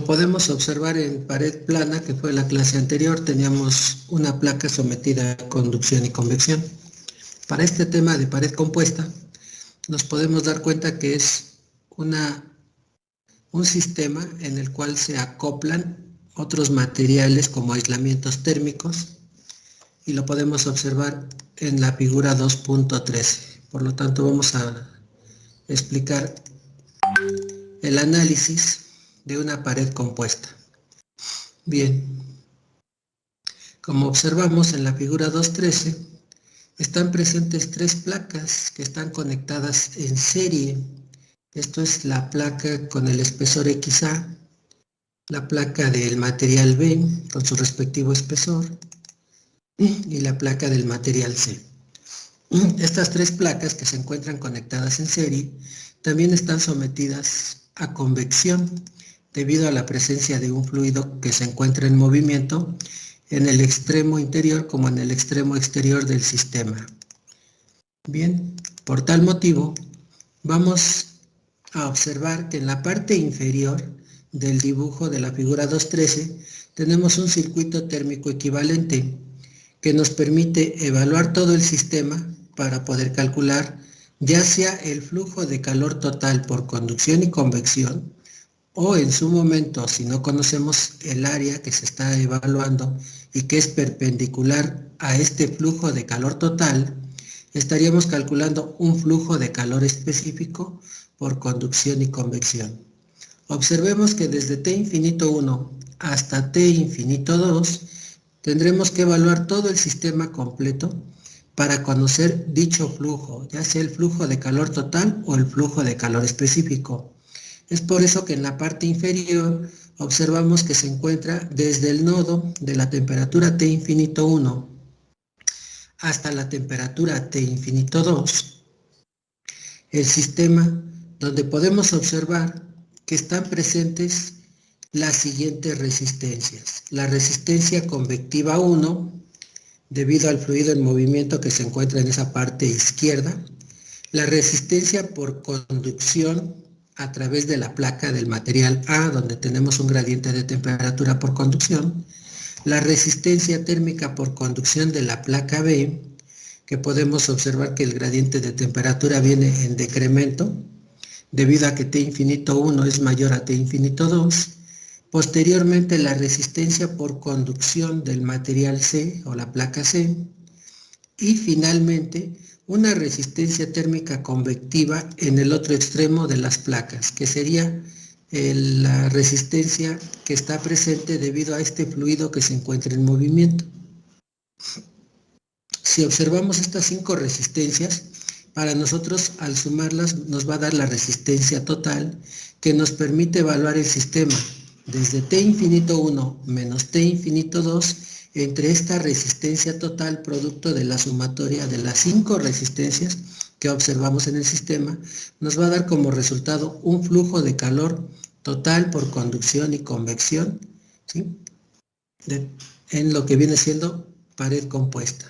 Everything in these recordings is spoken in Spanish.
podemos observar en pared plana, que fue la clase anterior, teníamos una placa sometida a conducción y convección. Para este tema de pared compuesta, nos podemos dar cuenta que es un sistema en el cual se acoplan otros materiales como aislamientos térmicos y lo podemos observar en la figura 2.13. Por lo tanto, vamos a explicar el análisis de una pared compuesta. Bien, como observamos en la figura 2.13, están presentes tres placas que están conectadas en serie. Esto es la placa con el espesor XA, la placa del material B con su respectivo espesor y la placa del material C. Estas tres placas que se encuentran conectadas en serie también están sometidas a convección debido a la presencia de un fluido que se encuentra en movimiento en el extremo interior como en el extremo exterior del sistema. Bien, por tal motivo, vamos a observar que en la parte inferior del dibujo de la figura 2.13 tenemos un circuito térmico equivalente que nos permite evaluar todo el sistema para poder calcular ya sea el flujo de calor total por conducción y convección, o en su momento, si no conocemos el área que se está evaluando y que es perpendicular a este flujo de calor total, estaríamos calculando un flujo de calor específico por conducción y convección. Observemos que desde T infinito 1 hasta T infinito 2 tendremos que evaluar todo el sistema completo para conocer dicho flujo, ya sea el flujo de calor total o el flujo de calor específico. Es por eso que en la parte inferior observamos que se encuentra desde el nodo de la temperatura T infinito 1 hasta la temperatura T infinito 2, el sistema donde podemos observar que están presentes las siguientes resistencias. La resistencia convectiva 1, debido al fluido en movimiento que se encuentra en esa parte izquierda, la resistencia por conducción a través de la placa del material A, donde tenemos un gradiente de temperatura por conducción, la resistencia térmica por conducción de la placa B, que podemos observar que el gradiente de temperatura viene en decremento, debido a que T infinito 1 es mayor a T infinito 2, posteriormente la resistencia por conducción del material C o la placa C, y finalmente una resistencia térmica convectiva en el otro extremo de las placas, que sería la resistencia que está presente debido a este fluido que se encuentra en movimiento. Si observamos estas 5 resistencias, para nosotros al sumarlas nos va a dar la resistencia total que nos permite evaluar el sistema desde T infinito 1 menos T infinito 2 entre esta resistencia total producto de la sumatoria de las 5 resistencias que observamos en el sistema, nos va a dar como resultado un flujo de calor total por conducción y convección, ¿sí?, en lo que viene siendo pared compuesta.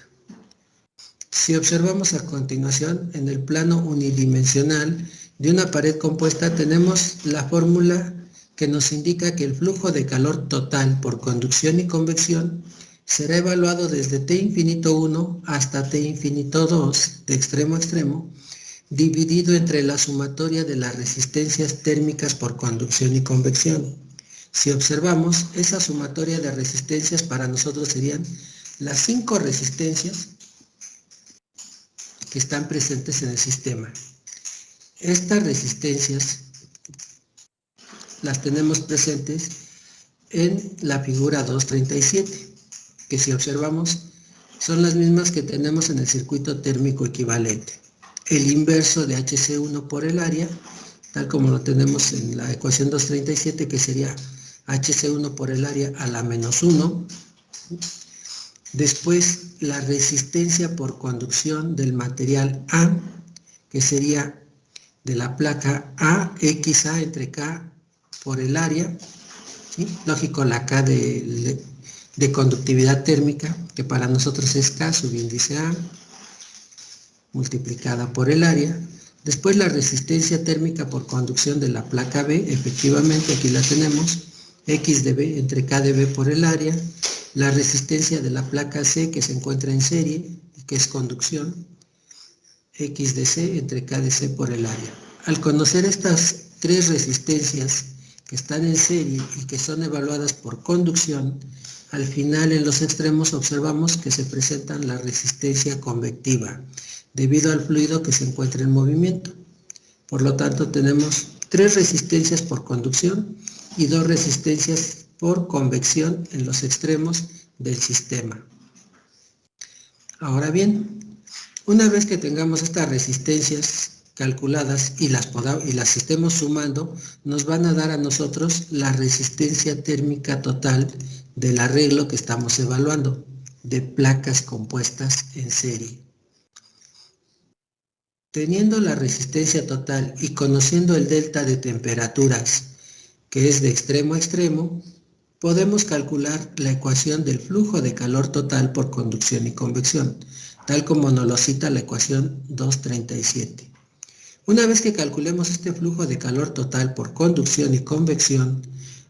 Si observamos a continuación en el plano unidimensional de una pared compuesta, tenemos la fórmula que nos indica que el flujo de calor total por conducción y convección será evaluado desde T infinito 1 hasta T infinito 2, de extremo a extremo, dividido entre la sumatoria de las resistencias térmicas por conducción y convección. Si observamos, esa sumatoria de resistencias para nosotros serían las 5 resistencias que están presentes en el sistema. Estas resistencias las tenemos presentes en la figura 2.37, que si observamos son las mismas que tenemos en el circuito térmico equivalente. El inverso de HC1 por el área, tal como lo tenemos en la ecuación 2.37, que sería HC1 por el área a la menos 1. Después, la resistencia por conducción del material A, que sería de la placa A, XA entre K por el área, ¿sí? Lógico, la K de conductividad térmica, que para nosotros es K subíndice A, multiplicada por el área. Después la resistencia térmica por conducción de la placa B, efectivamente aquí la tenemos, X de B entre K de B por el área, la resistencia de la placa C que se encuentra en serie y que es conducción, X de C entre K de C por el área. Al conocer estas tres resistencias que están en serie y que son evaluadas por conducción, al final en los extremos observamos que se presentan la resistencia convectiva debido al fluido que se encuentra en movimiento. Por lo tanto, tenemos tres resistencias por conducción y dos resistencias por convección en los extremos del sistema. Ahora bien, una vez que tengamos estas resistencias calculadas y las estemos sumando, nos van a dar a nosotros la resistencia térmica total del arreglo que estamos evaluando de placas compuestas en serie. Teniendo la resistencia total y conociendo el delta de temperaturas, que es de extremo a extremo, podemos calcular la ecuación del flujo de calor total por conducción y convección, tal como nos lo cita la ecuación 237. Una vez que calculemos este flujo de calor total por conducción y convección,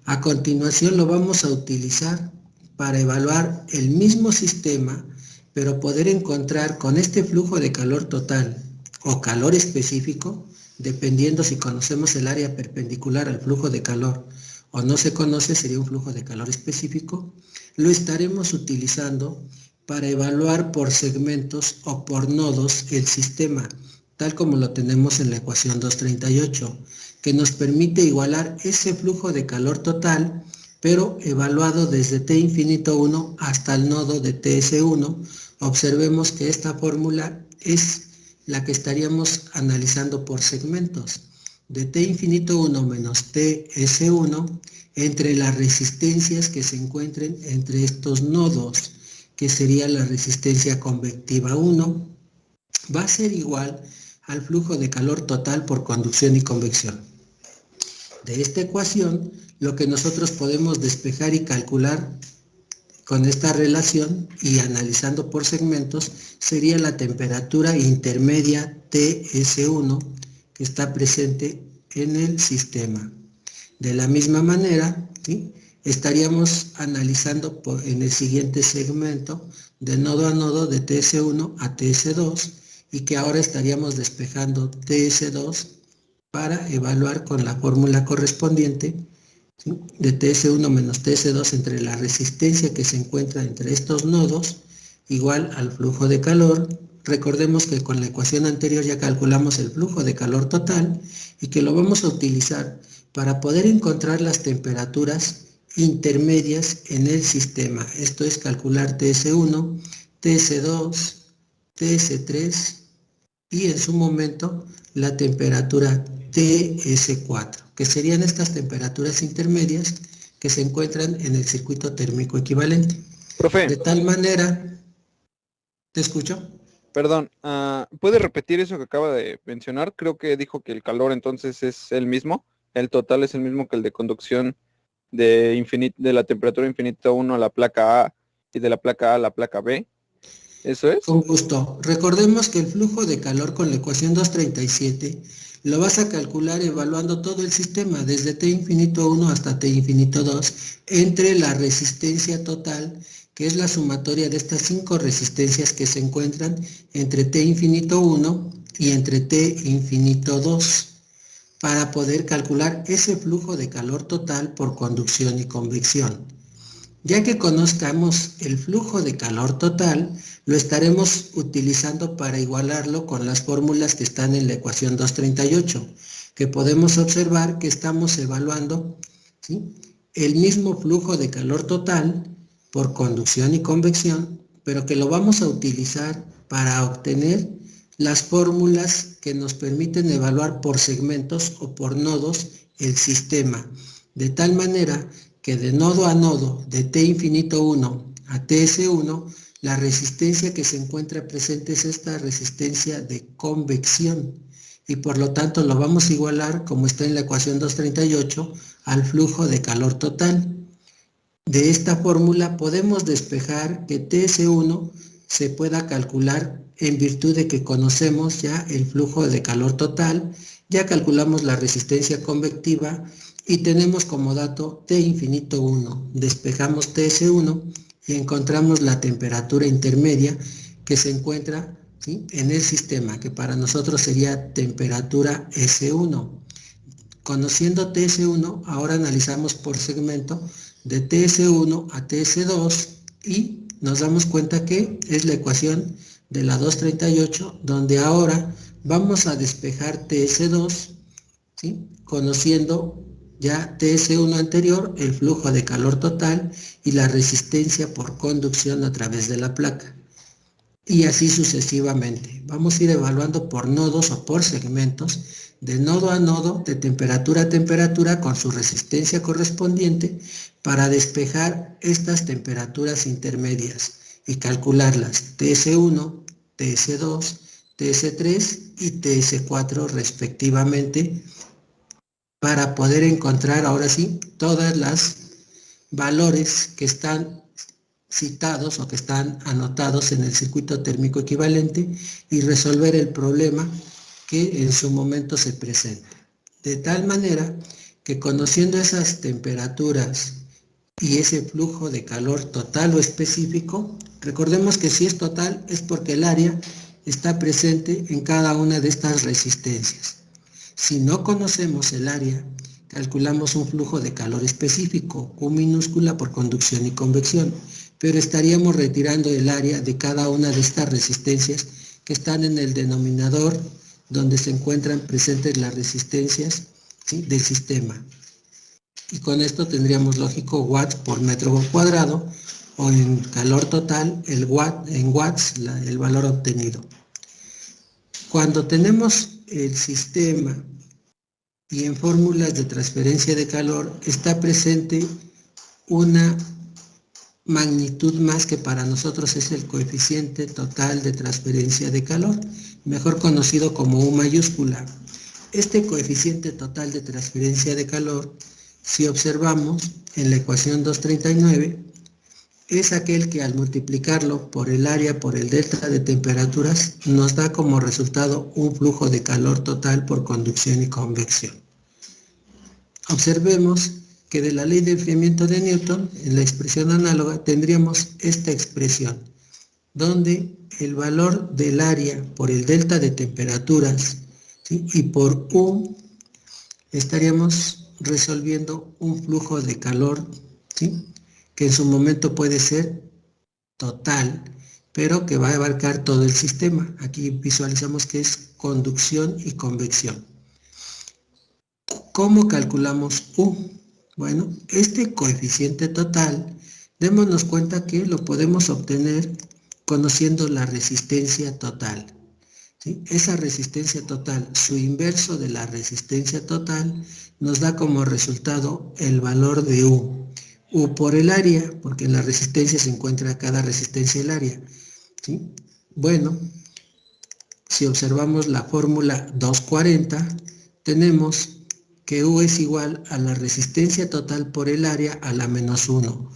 a continuación lo vamos a utilizar para evaluar el mismo sistema, pero poder encontrar con este flujo de calor total o calor específico, dependiendo si conocemos el área perpendicular al flujo de calor o no se conoce, sería un flujo de calor específico, lo estaremos utilizando para evaluar por segmentos o por nodos el sistema, tal como lo tenemos en la ecuación 238, que nos permite igualar ese flujo de calor total, pero evaluado desde T infinito 1 hasta el nodo de TS1. Observemos que esta fórmula es la que estaríamos analizando por segmentos, de T infinito 1 menos TS1 entre las resistencias que se encuentren entre estos nodos, que sería la resistencia convectiva 1, va a ser igual al flujo de calor total por conducción y convección. De esta ecuación, lo que nosotros podemos despejar y calcular con esta relación y analizando por segmentos sería la temperatura intermedia TS1 que está presente en el sistema. De la misma manera, ¿sí?, estaríamos analizando en el siguiente segmento de nodo a nodo de TS1 a TS2 y que ahora estaríamos despejando TS2 para evaluar con la fórmula correspondiente, ¿sí?, de TS1 menos TS2 entre la resistencia que se encuentra entre estos nodos igual al flujo de calor. Recordemos que con la ecuación anterior ya calculamos el flujo de calor total y que lo vamos a utilizar para poder encontrar las temperaturas intermedias en el sistema. Esto es calcular TS1, TS2, TS3 y en su momento la temperatura TS4, que serían estas temperaturas intermedias que se encuentran en el circuito térmico equivalente. Profe. De tal manera, ¿te escucho? Perdón, ¿puede repetir eso que acaba de mencionar? Creo que dijo que el calor entonces es el mismo, el total es el mismo que el de conducción de la temperatura infinita 1 a la placa A y de la placa A a la placa B. ¿Eso es? Con gusto. Recordemos que el flujo de calor con la ecuación 237 lo vas a calcular evaluando todo el sistema, desde T infinito 1 hasta T infinito 2, entre la resistencia total, que es la sumatoria de estas 5 resistencias que se encuentran entre T infinito 1 y entre T infinito 2, para poder calcular ese flujo de calor total por conducción y convección. Ya que conozcamos el flujo de calor total, lo estaremos utilizando para igualarlo con las fórmulas que están en la ecuación 238, que podemos observar que estamos evaluando, ¿sí?, el mismo flujo de calor total por conducción y convección, pero que lo vamos a utilizar para obtener las fórmulas que nos permiten evaluar por segmentos o por nodos el sistema, de tal manera que de nodo a nodo, de T infinito 1 a TS1, la resistencia que se encuentra presente es esta resistencia de convección y por lo tanto lo vamos a igualar, como está en la ecuación 238, al flujo de calor total. De esta fórmula podemos despejar que TS1 se pueda calcular en virtud de que conocemos ya el flujo de calor total, ya calculamos la resistencia convectiva y tenemos como dato T infinito 1. Despejamos TS1 y encontramos la temperatura intermedia que se encuentra, ¿sí?, en el sistema, que para nosotros sería temperatura S1. Conociendo TS1, ahora analizamos por segmento de TS1 a TS2 y nos damos cuenta que es la ecuación de la 238, donde ahora vamos a despejar TS2, ¿sí?, conociendo ya TS1 anterior, el flujo de calor total y la resistencia por conducción a través de la placa. Y así sucesivamente. Vamos a ir evaluando por nodos o por segmentos, de nodo a nodo, de temperatura a temperatura, con su resistencia correspondiente, para despejar estas temperaturas intermedias y calcularlas TS1, TS2, TS3 y TS4 respectivamente, para poder encontrar ahora sí todas las valores que están citados o que están anotados en el circuito térmico equivalente y resolver el problema que en su momento se presenta. De tal manera que conociendo esas temperaturas y ese flujo de calor total o específico, recordemos que si es total es porque el área está presente en cada una de estas resistencias. Si no conocemos el área, calculamos un flujo de calor específico, Q minúscula por conducción y convección, pero estaríamos retirando el área de cada una de estas resistencias que están en el denominador donde se encuentran presentes las resistencias, ¿sí?, del sistema. Y con esto tendríamos lógico watts por metro cuadrado, o en calor total, en watts, el valor obtenido. Cuando tenemos el sistema y en fórmulas de transferencia de calor está presente una magnitud más que para nosotros es el coeficiente total de transferencia de calor, mejor conocido como U mayúscula. Este coeficiente total de transferencia de calor, si observamos en la ecuación 239, es aquel que al multiplicarlo por el área por el delta de temperaturas nos da como resultado un flujo de calor total por conducción y convección. Observemos que de la ley de enfriamiento de Newton, en la expresión análoga, tendríamos esta expresión, donde el valor del área por el delta de temperaturas, ¿sí?, y por U estaríamos resolviendo un flujo de calor, ¿sí?, que en su momento puede ser total, pero que va a abarcar todo el sistema. Aquí visualizamos que es conducción y convección. ¿Cómo calculamos U? Bueno, este coeficiente total, démonos cuenta que lo podemos obtener conociendo la resistencia total, ¿sí? Esa resistencia total, su inverso de la resistencia total, nos da como resultado el valor de U. U por el área, porque en la resistencia se encuentra cada resistencia el área, ¿sí? Bueno, si observamos la fórmula 240, tenemos que U es igual a la resistencia total por el área a la menos 1.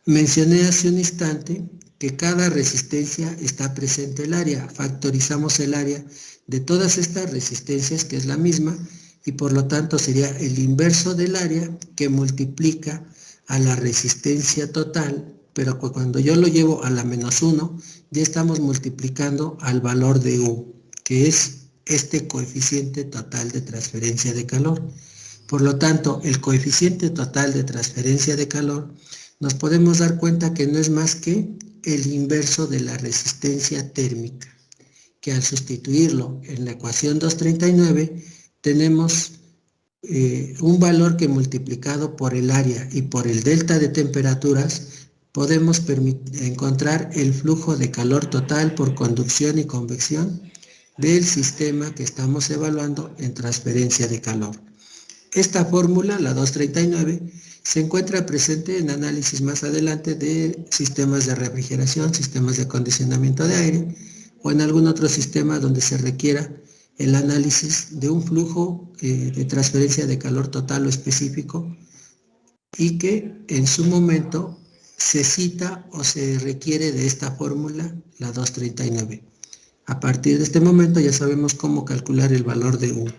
Mencioné hace un instante que cada resistencia está presente el área. Factorizamos el área de todas estas resistencias, que es la misma, y por lo tanto sería el inverso del área que multiplica a la resistencia total, pero cuando yo lo llevo a la menos 1, ya estamos multiplicando al valor de U, que es este coeficiente total de transferencia de calor. Por lo tanto, el coeficiente total de transferencia de calor, nos podemos dar cuenta que no es más que el inverso de la resistencia térmica, que al sustituirlo en la ecuación 239, tenemos un valor que multiplicado por el área y por el delta de temperaturas, podemos encontrar el flujo de calor total por conducción y convección del sistema que estamos evaluando en transferencia de calor. Esta fórmula, la 239, se encuentra presente en análisis más adelante de sistemas de refrigeración, sistemas de acondicionamiento de aire o en algún otro sistema donde se requiera el análisis de un flujo de transferencia de calor total o específico y que en su momento se cita o se requiere de esta fórmula, la 239. A partir de este momento ya sabemos cómo calcular el valor de U.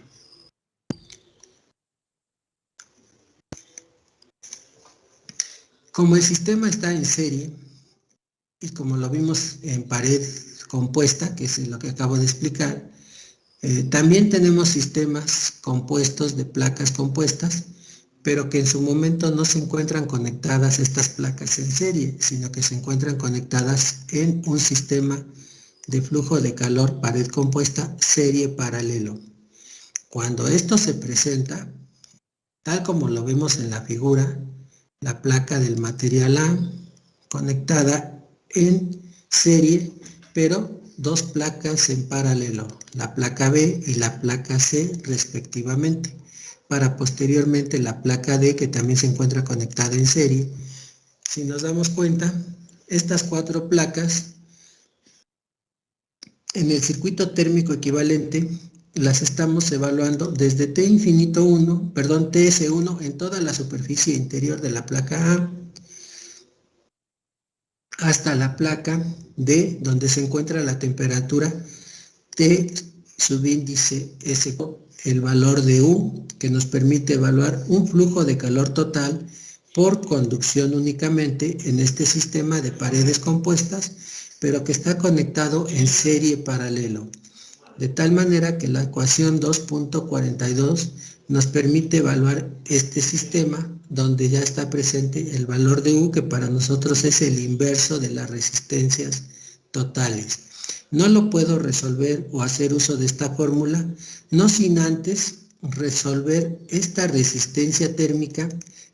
Como el sistema está en serie, y como lo vimos en pared compuesta, que es lo que acabo de explicar, también tenemos sistemas compuestos de placas compuestas, pero que en su momento no se encuentran conectadas estas placas en serie, sino que se encuentran conectadas en un sistema de flujo de calor pared compuesta serie paralelo. Cuando esto se presenta, tal como lo vemos en la figura, la placa del material A conectada en serie, pero dos placas en paralelo, la placa B y la placa C respectivamente, para posteriormente la placa D, que también se encuentra conectada en serie. Si nos damos cuenta, estas cuatro placas en el circuito térmico equivalente las estamos evaluando desde T infinito 1, perdón, TS1 en toda la superficie interior de la placa A hasta la placa D, donde se encuentra la temperatura T subíndice S, el valor de U, que nos permite evaluar un flujo de calor total por conducción únicamente en este sistema de paredes compuestas, pero que está conectado en serie paralelo. De tal manera que la ecuación 2.42 nos permite evaluar este sistema donde ya está presente el valor de U, que para nosotros es el inverso de las resistencias totales. No lo puedo resolver o hacer uso de esta fórmula, no sin antes resolver esta resistencia térmica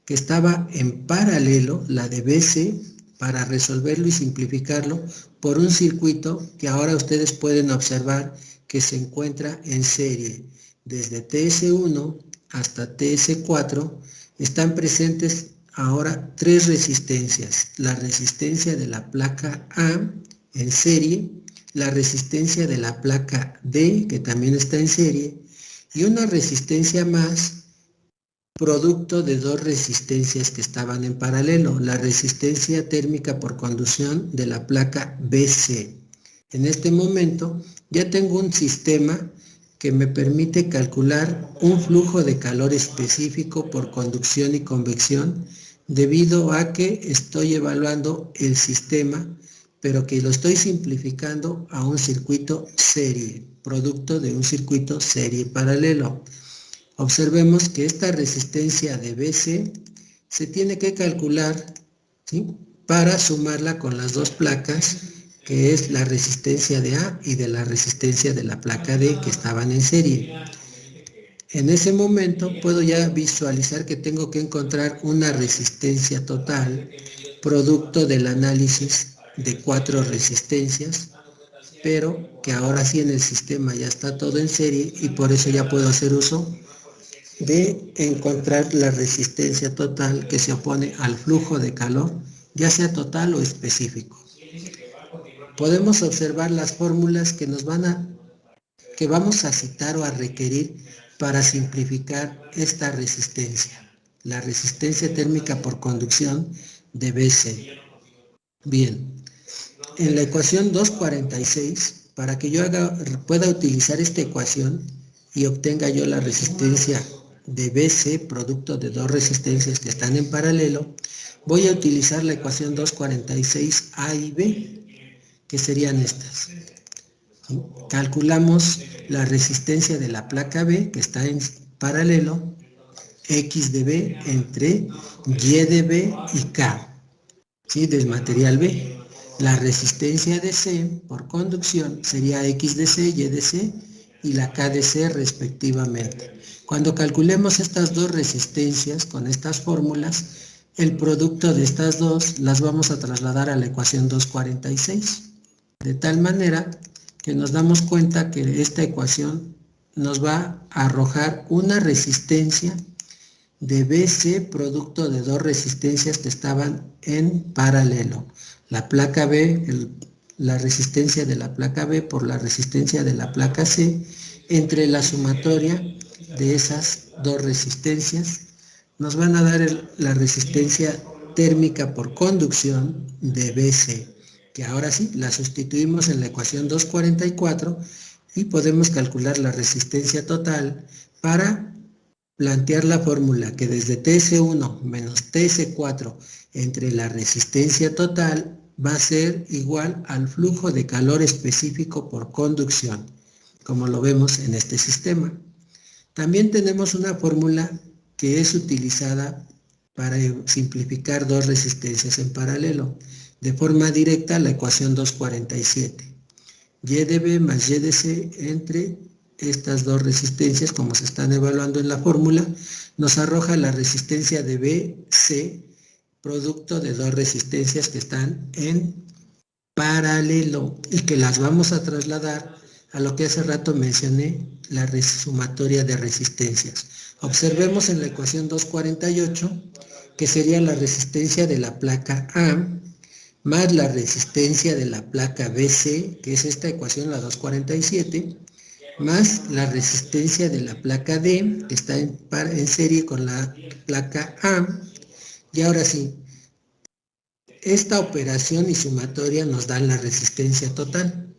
que estaba en paralelo, la de BC, para resolverlo y simplificarlo por un circuito que ahora ustedes pueden observar que se encuentra en serie. Desde TS1 hasta TS4 están presentes ahora tres resistencias. La resistencia de la placa A en serie, la resistencia de la placa D, que también está en serie, y una resistencia más producto de dos resistencias que estaban en paralelo, la resistencia térmica por conducción de la placa BC. En este momento ya tengo un sistema que me permite calcular un flujo de calor específico por conducción y convección, debido a que estoy evaluando el sistema, pero que lo estoy simplificando a un circuito serie, producto de un circuito serie paralelo. Observemos que esta resistencia de BC se tiene que calcular, ¿sí?, para sumarla con las dos placas, que es la resistencia de A y de la resistencia de la placa D, que estaban en serie. En ese momento puedo ya visualizar que tengo que encontrar una resistencia total, producto del análisis de cuatro resistencias, pero que ahora sí en el sistema ya está todo en serie y por eso ya puedo hacer uso de encontrar la resistencia total que se opone al flujo de calor, ya sea total o específico. Podemos observar las fórmulas que que vamos a citar o a requerir para simplificar esta resistencia. La resistencia térmica por conducción de BC. Bien, en la ecuación 246, para que yo pueda utilizar esta ecuación y obtenga yo la resistencia de BC, producto de dos resistencias que están en paralelo, voy a utilizar la ecuación 246 A y B, que serían estas. Calculamos la resistencia de la placa B, que está en paralelo, X de B entre Y de B y K, ¿sí?, del material B. La resistencia de C por conducción sería X de C, Y de C y la K de C respectivamente. Cuando calculemos estas dos resistencias con estas fórmulas, el producto de estas dos las vamos a trasladar a la ecuación 246, de tal manera que nos damos cuenta que esta ecuación nos va a arrojar una resistencia de BC producto de dos resistencias que estaban en paralelo. La placa B, la resistencia de la placa B por la resistencia de la placa C, entre la sumatoria de esas dos resistencias, nos van a dar la resistencia térmica por conducción de BC, que ahora sí la sustituimos en la ecuación 244 y podemos calcular la resistencia total para plantear la fórmula que desde TS1 menos TS4 entre la resistencia total va a ser igual al flujo de calor específico por conducción, como lo vemos en este sistema. También tenemos una fórmula que es utilizada para simplificar dos resistencias en paralelo. De forma directa, la ecuación 247. Y de B más Y de C entre estas dos resistencias, como se están evaluando en la fórmula, nos arroja la resistencia de BC, producto de dos resistencias que están en paralelo y que las vamos a trasladar a lo que hace rato mencioné, la sumatoria de resistencias. Observemos en la ecuación 248 que sería la resistencia de la placa A más la resistencia de la placa BC, que es esta ecuación, la 247, más la resistencia de la placa D, que está en serie con la placa A. Y ahora sí, esta operación y sumatoria nos dan la resistencia total,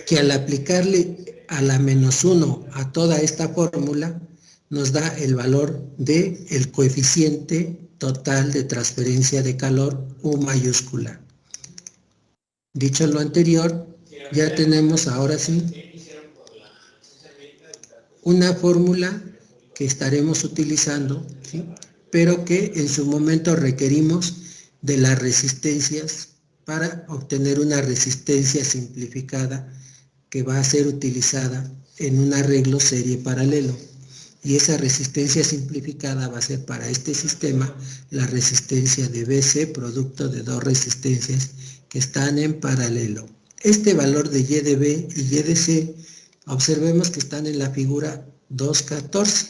que al aplicarle a la menos 1 a toda esta fórmula, nos da el valor del coeficiente total de transferencia de calor U mayúscula. Dicho lo anterior, ya tenemos ahora sí una fórmula que estaremos utilizando, ¿sí? Pero que en su momento requerimos de las resistencias para obtener una resistencia simplificada que va a ser utilizada en un arreglo serie paralelo. Y esa resistencia simplificada va a ser para este sistema la resistencia de BC, producto de dos resistencias que están en paralelo. Este valor de Y de B y Y de C, observemos que están en la figura 214.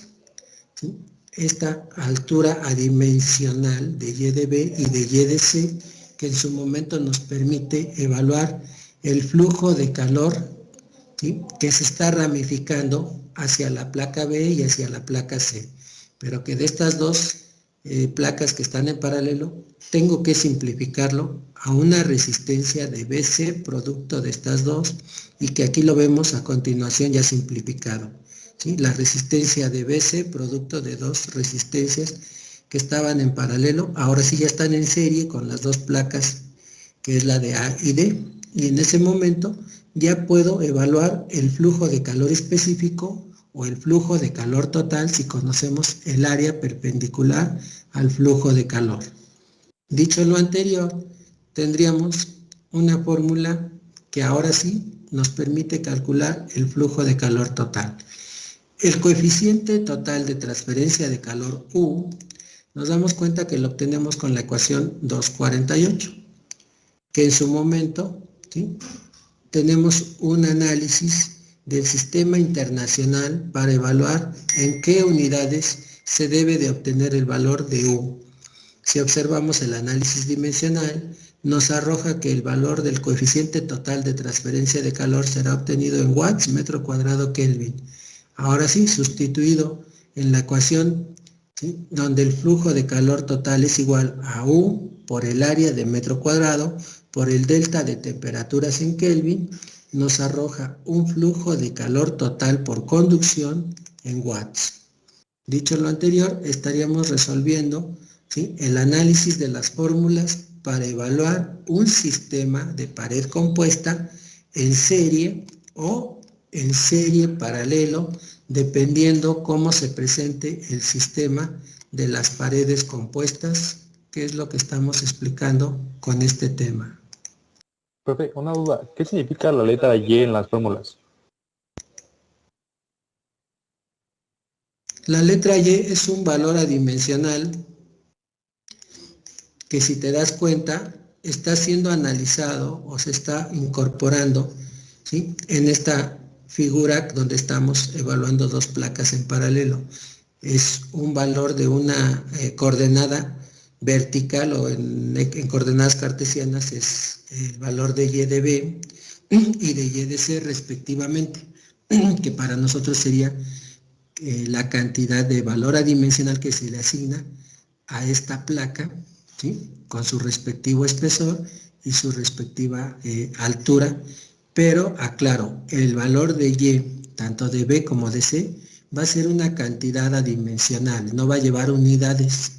¿Sí? Esta altura adimensional de Y de B y de Y de C, que en su momento nos permite evaluar el flujo de calor, ¿sí?, que se está ramificando hacia la placa B y hacia la placa C, pero que de estas dos placas que están en paralelo, tengo que simplificarlo a una resistencia de BC, producto de estas dos, y que aquí lo vemos a continuación ya simplificado, ¿sí? La resistencia de BC, producto de dos resistencias que estaban en paralelo, ahora sí ya están en serie con las dos placas, que es la de A y D, y en ese momento ya puedo evaluar el flujo de calor específico o el flujo de calor total si conocemos el área perpendicular al flujo de calor. Dicho lo anterior, tendríamos una fórmula que ahora sí nos permite calcular el flujo de calor total. El coeficiente total de transferencia de calor U, nos damos cuenta que lo obtenemos con la ecuación 248, que en su momento, ¿sí?, tenemos un análisis del sistema internacional para evaluar en qué unidades se debe de obtener el valor de U. Si observamos el análisis dimensional, nos arroja que el valor del coeficiente total de transferencia de calor será obtenido en watts metro cuadrado Kelvin. Ahora sí, sustituido en la ecuación, ¿sí?, donde el flujo de calor total es igual a U por el área de metro cuadrado por el delta de temperaturas en Kelvin, nos arroja un flujo de calor total por conducción en watts. Dicho lo anterior, estaríamos resolviendo, ¿sí?, el análisis de las fórmulas para evaluar un sistema de pared compuesta en serie o en serie paralelo, dependiendo cómo se presente el sistema de las paredes compuestas, que es lo que estamos explicando con este tema. Profe, una duda, ¿qué significa la letra Y en las fórmulas? La letra Y es un valor adimensional que, si te das cuenta, está siendo analizado o se está incorporando, ¿sí?, en esta figura donde estamos evaluando dos placas en paralelo. Es un valor de una coordenada vertical, o en coordenadas cartesianas es el valor de Y de B y de Y de C respectivamente, que para nosotros sería la cantidad de valor adimensional que se le asigna a esta placa, ¿sí?, con su respectivo espesor y su respectiva altura, pero aclaro, el valor de Y, tanto de B como de C, va a ser una cantidad adimensional, no va a llevar unidades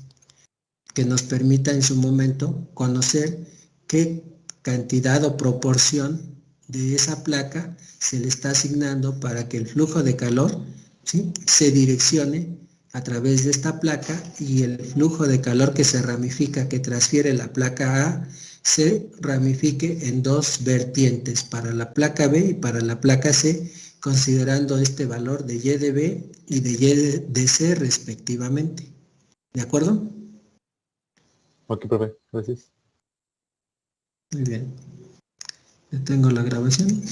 que nos permita en su momento conocer qué cantidad o proporción de esa placa se le está asignando para que el flujo de calor, ¿sí?, se direccione a través de esta placa y el flujo de calor que se ramifica, que transfiere la placa A, se ramifique en dos vertientes, para la placa B y para la placa C, considerando este valor de Y de B y de Y de C respectivamente. ¿De acuerdo? Ok, profe, gracias. Muy bien. Detengo la grabación.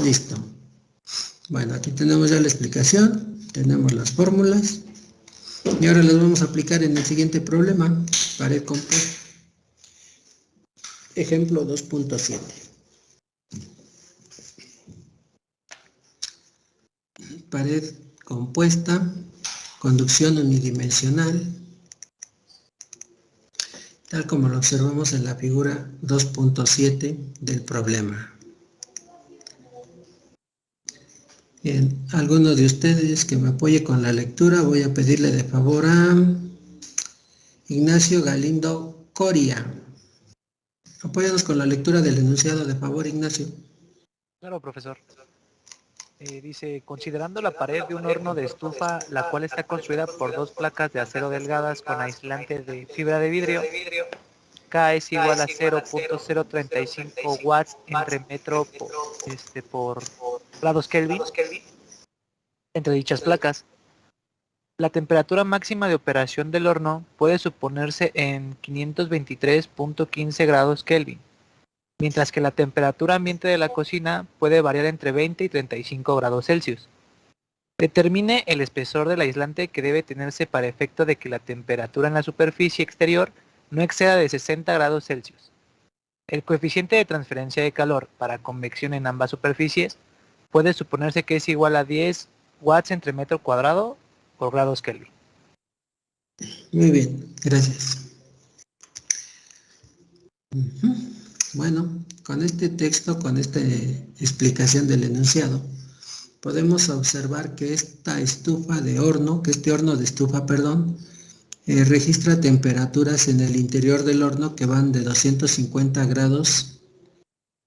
Listo. Bueno, aquí tenemos ya la explicación, tenemos las fórmulas y ahora las vamos a aplicar en el siguiente problema, pared compuesta. Ejemplo 2.7. Pared compuesta, conducción unidimensional, tal como lo observamos en la figura 2.7 del problema. Bien, alguno de ustedes que me apoye con la lectura, voy a pedirle de favor a Ignacio Galindo Coria. Apóyanos con la lectura del enunciado, de favor, Ignacio. Claro, profesor. Dice, considerando la pared de un horno de estufa, la cual está construida por dos placas de acero delgadas con aislante de fibra de vidrio, K es igual a 0.035 watts entre metro por grados Kelvin entre dichas placas. La temperatura máxima de operación del horno puede suponerse en 523.15 grados Kelvin, mientras que la temperatura ambiente de la cocina puede variar entre 20 y 35 grados Celsius. Determine el espesor del aislante que debe tenerse para efecto de que la temperatura en la superficie exterior no exceda de 60 grados Celsius. El coeficiente de transferencia de calor para convección en ambas superficies puede suponerse que es igual a 10 watts entre metro cuadrado por grados Kelvin. Muy bien, gracias. Bueno, con este texto, con esta explicación del enunciado, podemos observar que esta estufa de horno, que este horno de estufa, perdón, registra temperaturas en el interior del horno que van de 250 grados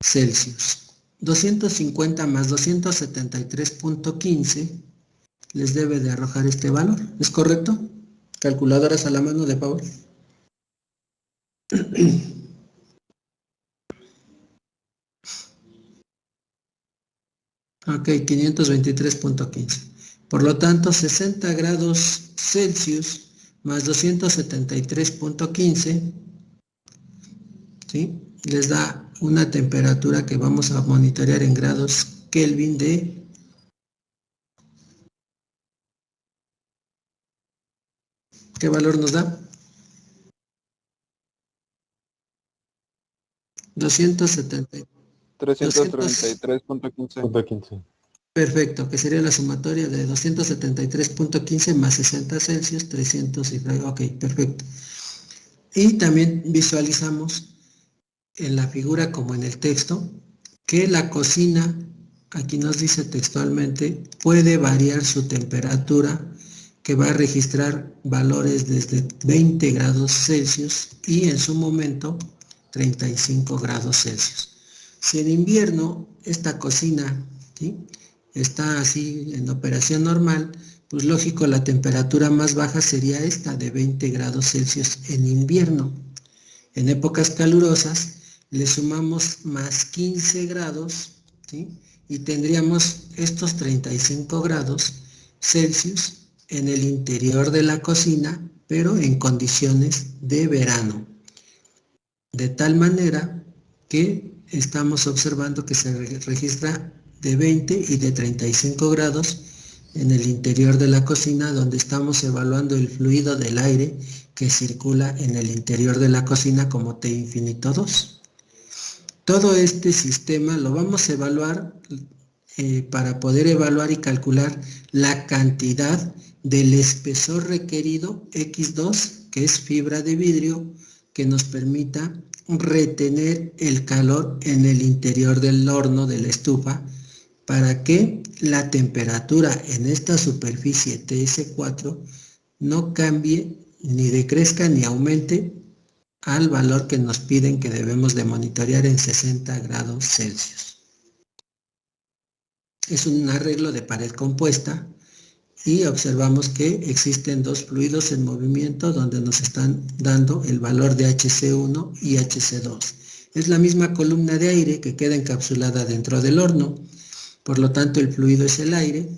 Celsius. 250 más 273.15 les debe de arrojar este valor, ¿es correcto? Calculadoras a la mano, de favor. Ok, 523.15. Por lo tanto, 60 grados Celsius más 273.15, ¿sí?, les da una temperatura que vamos a monitorear en grados Kelvin de ¿qué valor nos da? 333.15. Perfecto, que sería la sumatoria de 273.15 más 60 Celsius, 300 y... Ok, perfecto. Y también visualizamos en la figura como en el texto que la cocina, aquí nos dice textualmente, puede variar su temperatura, que va a registrar valores desde 20 grados Celsius y en su momento 35 grados Celsius. Si en invierno esta cocina, ¿sí?, está así en operación normal, pues lógico, la temperatura más baja sería esta de 20 grados Celsius en invierno. En épocas calurosas le sumamos más 15 grados, ¿sí?, y tendríamos estos 35 grados Celsius en el interior de la cocina, pero en condiciones de verano. De tal manera que estamos observando que se registra de 20 y de 35 grados en el interior de la cocina, donde estamos evaluando el fluido del aire que circula en el interior de la cocina como T infinito 2. Todo este sistema lo vamos a evaluar para poder evaluar y calcular la cantidad del espesor requerido X2, que es fibra de vidrio, que nos permita retener el calor en el interior del horno, de la estufa, para que la temperatura en esta superficie TS4 no cambie, ni decrezca, ni aumente al valor que nos piden que debemos de monitorear en 60 grados Celsius. Es un arreglo de pared compuesta y observamos que existen dos fluidos en movimiento donde nos están dando el valor de HC1 y HC2. Es la misma columna de aire que queda encapsulada dentro del horno, por lo tanto el fluido es el aire,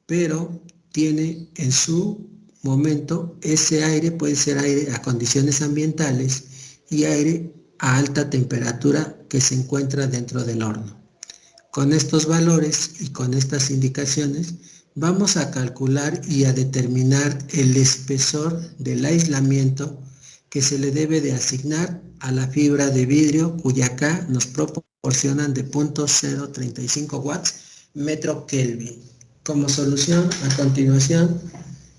pero tiene en su momento ese aire, puede ser aire a condiciones ambientales y aire a alta temperatura que se encuentra dentro del horno. Con estos valores y con estas indicaciones vamos a calcular y a determinar el espesor del aislamiento que se le debe de asignar a la fibra de vidrio, cuya K nos proporcionan de 0.035 watts metro Kelvin. Como solución, a continuación,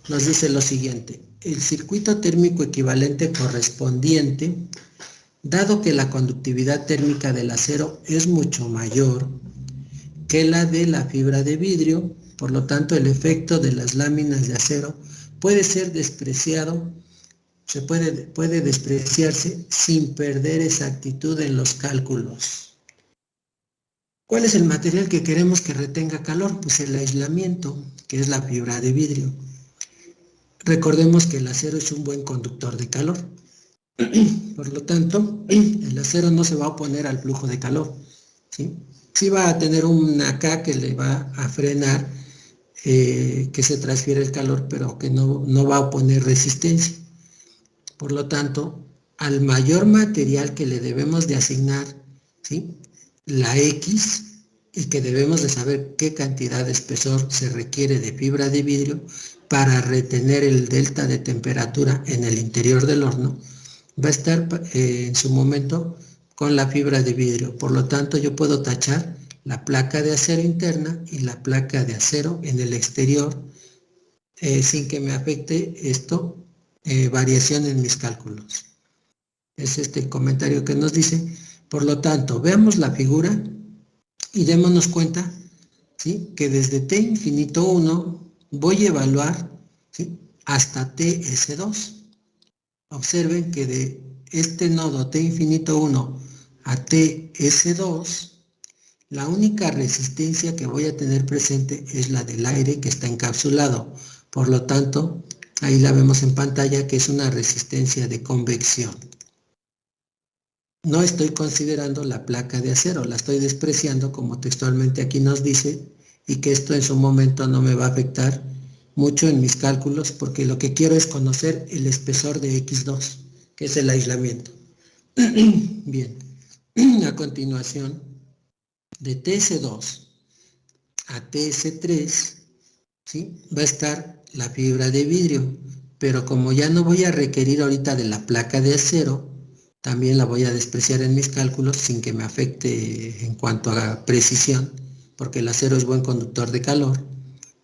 nos dice lo siguiente: el circuito térmico equivalente correspondiente, dado que la conductividad térmica del acero es mucho mayor que la de la fibra de vidrio, por lo tanto el efecto de las láminas de acero puede ser despreciado, puede despreciarse sin perder exactitud en los cálculos. ¿Cuál es el material que queremos que retenga calor? Pues el aislamiento, que es la fibra de vidrio. Recordemos que el acero es un buen conductor de calor. Por lo tanto, el acero no se va a oponer al flujo de calor, ¿sí? Sí va a tener una K que le va a frenar que se transfiere el calor, pero que no va a oponer resistencia. Por lo tanto, al mayor material que le debemos de asignar, ¿sí?, la X, y que debemos de saber qué cantidad de espesor se requiere de fibra de vidrio para retener el delta de temperatura en el interior del horno, va a estar en su momento con la fibra de vidrio. Por lo tanto, yo puedo tachar la placa de acero interna y la placa de acero en el exterior sin que me afecte esto variación en mis cálculos. Es este el comentario que nos dice. Por lo tanto, veamos la figura y démonos cuenta, ¿sí?, que desde T infinito 1 voy a evaluar, ¿sí?, hasta TS2. Observen que de este nodo T infinito 1 a TS2, la única resistencia que voy a tener presente es la del aire que está encapsulado. Por lo tanto, ahí la vemos en pantalla, que es una resistencia de convección. No estoy considerando la placa de acero, la estoy despreciando como textualmente aquí nos dice, y que esto en su momento no me va a afectar mucho en mis cálculos, porque lo que quiero es conocer el espesor de X2, que es el aislamiento. Bien, a continuación, de TS2 a TS3, ¿sí?, va a estar la fibra de vidrio, pero como ya no voy a requerir ahorita de la placa de acero, también la voy a despreciar en mis cálculos sin que me afecte en cuanto a precisión, porque el acero es buen conductor de calor,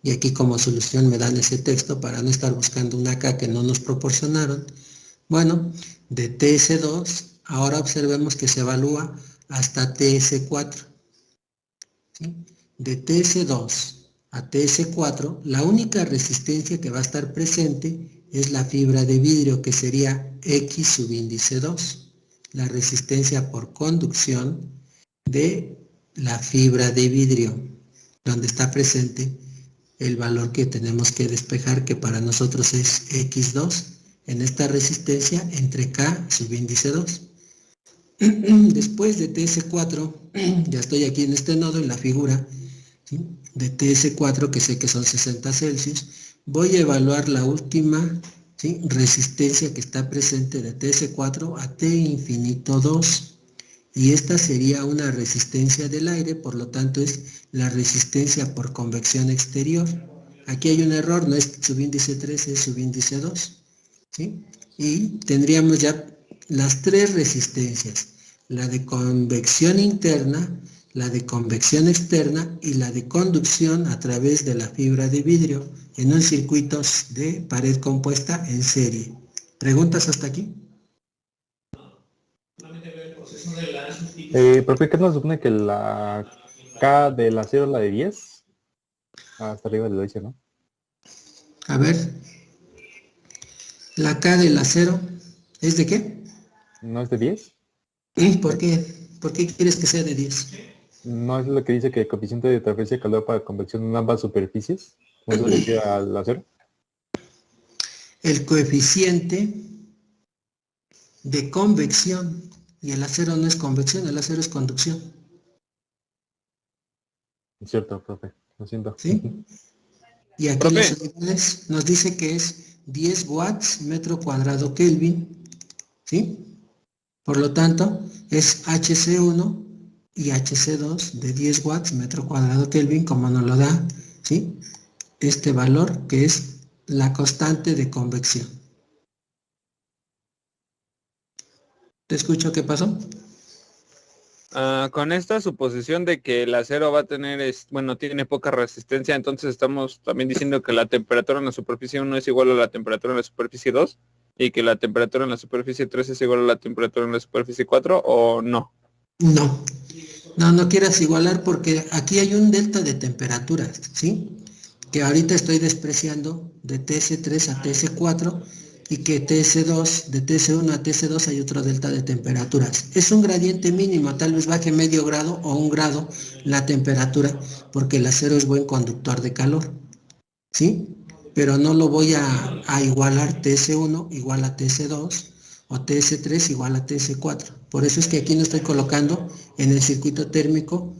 y aquí como solución me dan ese texto para no estar buscando una K que no nos proporcionaron. Bueno, de TS2, ahora observemos que se evalúa hasta TS4. ¿Sí? De TS2 a TS4, la única resistencia que va a estar presente es la fibra de vidrio, que sería X sub índice 2, la resistencia por conducción de la fibra de vidrio, donde está presente el valor que tenemos que despejar, que para nosotros es X2, en esta resistencia entre K sub índice 2. Después de TS4, ya estoy aquí en este nodo, en la figura, ¿sí?, de TS4, que sé que son 60 Celsius, voy a evaluar la última, ¿sí?, resistencia que está presente de TS4 a T infinito 2, y esta sería una resistencia del aire, por lo tanto es la resistencia por convección exterior. Aquí hay un error, no es subíndice 3, es subíndice 2, ¿sí? Y tendríamos ya las tres resistencias: la de convección interna, la de convección externa y la de conducción a través de la fibra de vidrio en un circuito de pared compuesta en serie. ¿Preguntas hasta aquí? Profe, ¿qué nos supone que la K del acero es la de 10? Hasta arriba lo dice, ¿no? A ver, la K del acero, ¿es de qué? ¿No es de 10? ¿Por qué? ¿Por qué quieres que sea de 10? ¿No es lo que dice que el coeficiente de transferencia de calor para convección en ambas superficies? ¿No se refiere al acero? El coeficiente de convección, y el acero no es convección, el acero es conducción. Es cierto, profe, lo siento. ¿Sí? Y aquí Profe. los unidades nos dice que es 10 watts metro cuadrado Kelvin, ¿sí? Por lo tanto, es HC1 y HC2 de 10 watts metro cuadrado Kelvin, como nos lo da, ¿sí? Este valor que es la constante de convección. ¿Te escucho qué pasó? Con esta suposición de que el acero va a tener, bueno, tiene poca resistencia, entonces estamos también diciendo que la temperatura en la superficie 1 es igual a la temperatura en la superficie 2 y que la temperatura en la superficie 3 es igual a la temperatura en la superficie 4, ¿o no? No, no quieras igualar porque aquí hay un delta de temperaturas, ¿sí? Que ahorita estoy despreciando de TS3 a TS4 y que TS2, de TS1 a TS2 hay otro delta de temperaturas. Es un gradiente mínimo, tal vez baje medio grado o 1 grado la temperatura porque el acero es buen conductor de calor, ¿sí? Pero no lo voy a igualar TS1 igual a TS2 o TS3 igual a TS4. Por eso es que aquí no estoy colocando en el circuito térmico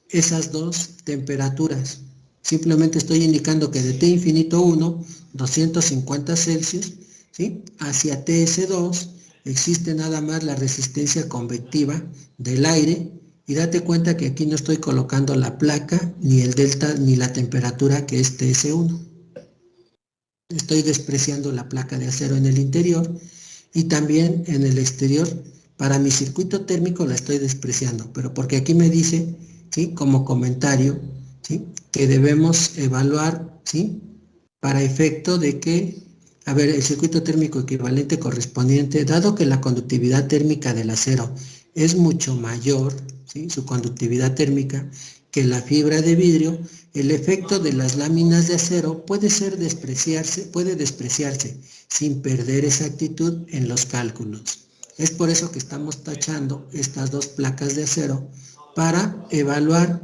esas dos temperaturas. Simplemente estoy indicando que de T infinito 1, 250 Celsius, ¿sí? Hacia TS2 existe nada más la resistencia convectiva del aire, y date cuenta que aquí no estoy colocando la placa, ni el delta, ni la temperatura que es TS1. Estoy despreciando la placa de acero en el interior y también en el exterior. Para mi circuito térmico la estoy despreciando, pero porque aquí me dice, ¿sí? Como comentario, ¿sí? Que debemos evaluar, ¿sí? Para efecto de que, a ver, el circuito térmico equivalente correspondiente, dado que la conductividad térmica del acero es mucho mayor, ¿sí? Su conductividad térmica, que la fibra de vidrio, el efecto de las láminas de acero puede despreciarse sin perder exactitud en los cálculos. Es por eso que estamos tachando estas dos placas de acero para evaluar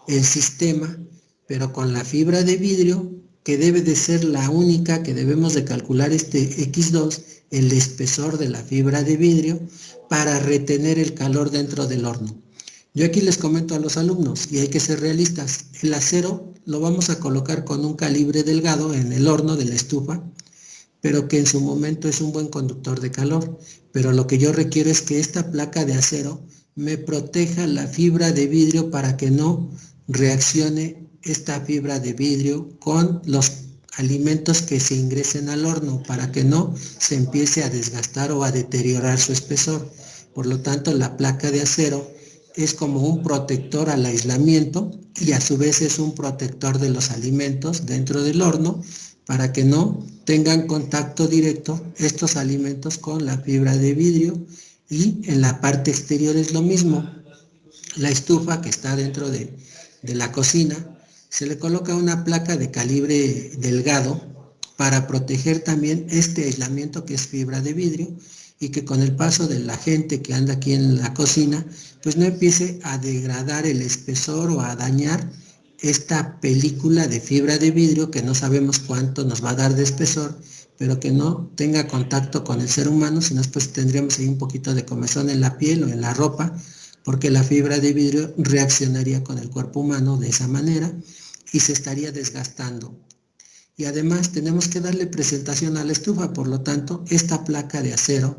el sistema, pero con la fibra de vidrio, que debe de ser la única que debemos de calcular este X2, el espesor de la fibra de vidrio, para retener el calor dentro del horno. Yo aquí les comento a los alumnos, y hay que ser realistas, el acero lo vamos a colocar con un calibre delgado en el horno de la estufa, pero que en su momento es un buen conductor de calor. Pero lo que yo requiero es que esta placa de acero me proteja la fibra de vidrio para que no reaccione esta fibra de vidrio con los alimentos que se ingresen al horno, para que no se empiece a desgastar o a deteriorar su espesor. Por lo tanto, la placa de acero es como un protector al aislamiento y a su vez es un protector de los alimentos dentro del horno, para que no tengan contacto directo estos alimentos con la fibra de vidrio. Y en la parte exterior es lo mismo. La estufa que está dentro de la cocina, se le coloca una placa de calibre delgado para proteger también este aislamiento que es fibra de vidrio, y que con el paso de la gente que anda aquí en la cocina, pues no empiece a degradar el espesor o a dañar esta película de fibra de vidrio que no sabemos cuánto nos va a dar de espesor, pero que no tenga contacto con el ser humano, sino pues tendríamos ahí un poquito de comezón en la piel o en la ropa, porque la fibra de vidrio reaccionaría con el cuerpo humano de esa manera y se estaría desgastando. Y además tenemos que darle presentación a la estufa, por lo tanto, esta placa de acero,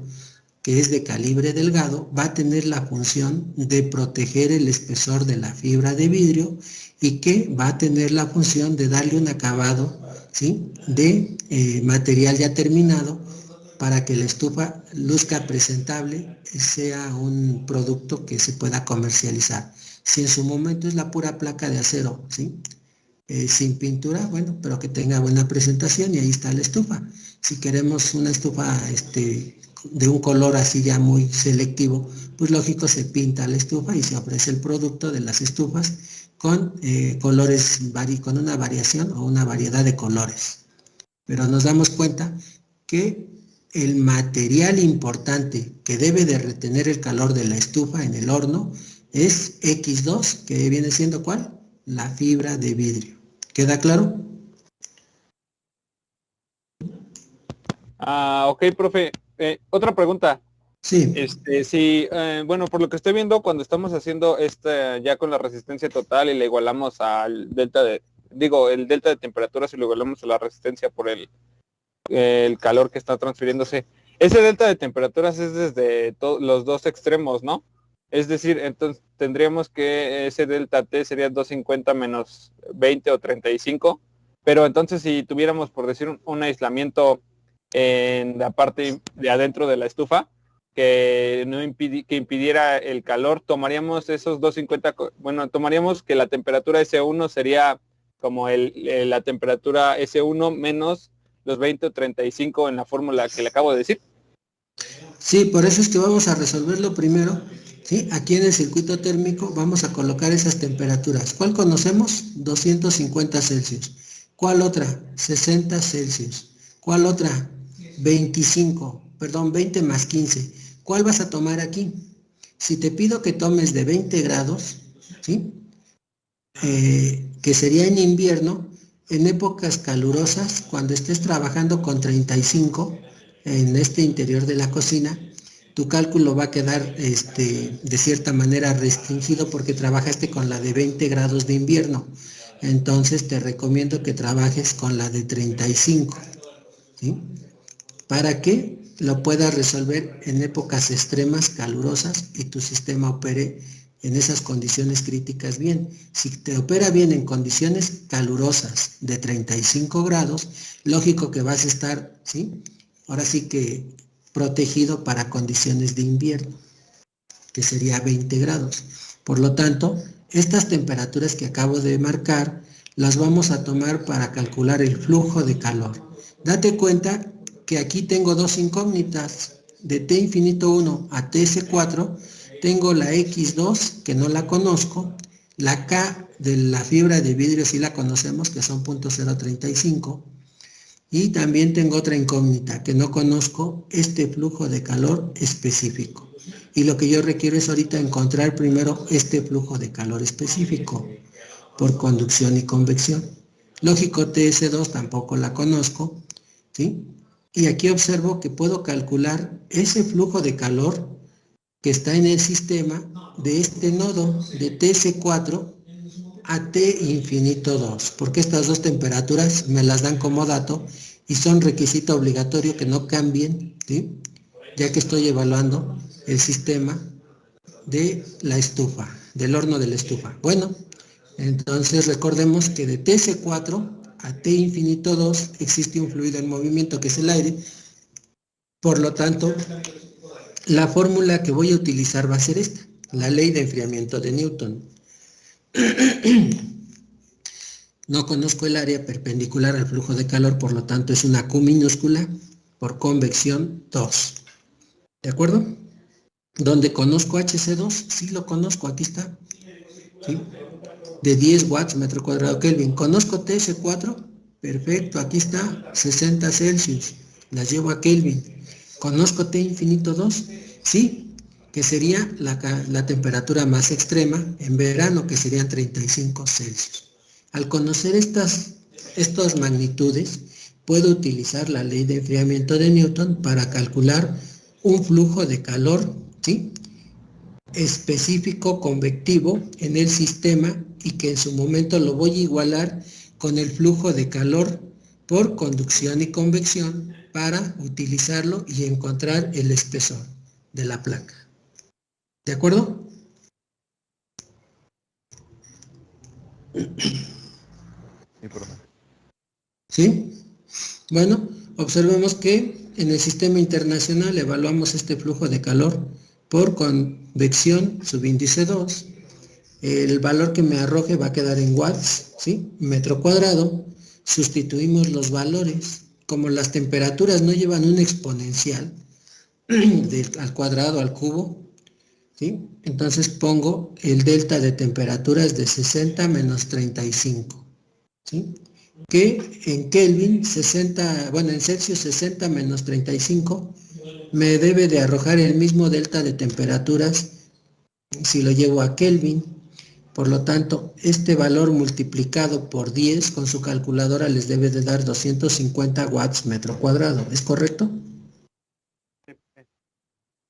que es de calibre delgado, va a tener la función de proteger el espesor de la fibra de vidrio, y que va a tener la función de darle un acabado, ¿sí? De material ya terminado, para que la estufa luzca presentable y sea un producto que se pueda comercializar. Si en su momento es la pura placa de acero, ¿sí? Sin pintura, bueno, pero que tenga buena presentación, y ahí está la estufa. Si queremos una estufa de un color así ya muy selectivo, pues lógico se pinta la estufa y se ofrece el producto de las estufas con colores, con una variación o una variedad de colores. Pero nos damos cuenta que el material importante que debe de retener el calor de la estufa en el horno es X2, que viene siendo ¿cuál? La fibra de vidrio. ¿Queda claro? Ok, profe. Otra pregunta. Sí. Sí, bueno, por lo que estoy viendo, cuando estamos haciendo ya con la resistencia total y le igualamos al delta el delta de temperatura, si lo igualamos a la resistencia por el calor que está transfiriéndose, ese delta de temperaturas es desde los dos extremos, ¿no? Es decir, entonces tendríamos que ese delta T sería 250 menos 20 o 35, pero entonces si tuviéramos, por decir, un aislamiento en la parte de adentro de la estufa, que no que impidiera el calor, tomaríamos esos 250, bueno, tomaríamos que la temperatura S1 sería como la temperatura S1 menos los 20 o 35 en la fórmula que le acabo de decir. Sí, por eso es que vamos a resolverlo primero, ¿sí? Aquí en el circuito térmico vamos a colocar esas temperaturas. ¿Cuál conocemos? 250 Celsius. ¿Cuál otra? 60 Celsius. ¿Cuál otra? 20 más 15. ¿Cuál vas a tomar aquí? Si te pido que tomes de 20 grados, ¿sí? Que sería en invierno, en épocas calurosas, cuando estés trabajando con 35 en este interior de la cocina, tu cálculo va a quedar de cierta manera restringido porque trabajaste con la de 20 grados de invierno. Entonces te recomiendo que trabajes con la de 35, ¿sí? Para que lo puedas resolver en épocas extremas, calurosas, y tu sistema opere en esas condiciones críticas bien. Si te opera bien en condiciones calurosas de 35 grados, lógico que vas a estar, ¿sí? Ahora sí que protegido para condiciones de invierno, que sería 20 grados. Por lo tanto, estas temperaturas que acabo de marcar, las vamos a tomar para calcular el flujo de calor. Date cuenta que aquí tengo dos incógnitas. De T infinito 1 a TS4, tengo la X2, que no la conozco, la K de la fibra de vidrio sí la conocemos, que son 0.035, y también tengo otra incógnita, que no conozco este flujo de calor específico. Y lo que yo requiero es ahorita encontrar primero este flujo de calor específico, por conducción y convección. Lógico, TS2 tampoco la conozco, ¿sí? Y aquí observo que puedo calcular ese flujo de calor que está en el sistema de este nodo de TS4 a T infinito 2, porque estas dos temperaturas me las dan como dato y son requisito obligatorio que no cambien, ¿sí? Ya que estoy evaluando el sistema de la estufa, del horno de la estufa. Bueno, entonces recordemos que de TS4 a T infinito 2 existe un fluido en movimiento que es el aire. Por lo tanto, la fórmula que voy a utilizar va a ser esta, la ley de enfriamiento de Newton. No conozco el área perpendicular al flujo de calor, por lo tanto es una Q minúscula por convección 2. ¿De acuerdo? Donde conozco HC2, sí lo conozco, aquí está, ¿sí? De 10 watts metro cuadrado Kelvin. ¿Conozco TS4? Perfecto, aquí está, 60 Celsius, las llevo a Kelvin. ¿Conozco T infinito 2? Sí, que sería la temperatura más extrema en verano, que serían 35 Celsius. Al conocer estas magnitudes, puedo utilizar la ley de enfriamiento de Newton para calcular un flujo de calor, ¿sí?, específico convectivo en el sistema, y que en su momento lo voy a igualar con el flujo de calor por conducción y convección para utilizarlo y encontrar el espesor de la placa. ¿De acuerdo? Sí, profe. ¿Sí? Bueno, observemos que en el sistema internacional evaluamos este flujo de calor por convección, subíndice 2, El valor que me arroje va a quedar en watts, ¿sí? Metro cuadrado. Sustituimos los valores. Como las temperaturas no llevan un exponencial al cuadrado, al cubo, ¿sí? Entonces pongo el delta de temperaturas de 60 menos 35, ¿sí? Que en Kelvin 60, bueno, en Celsius 60 menos 35 me debe de arrojar el mismo delta de temperaturas si lo llevo a Kelvin. Por lo tanto, este valor multiplicado por 10 con su calculadora les debe de dar 250 watts metro cuadrado. ¿Es correcto?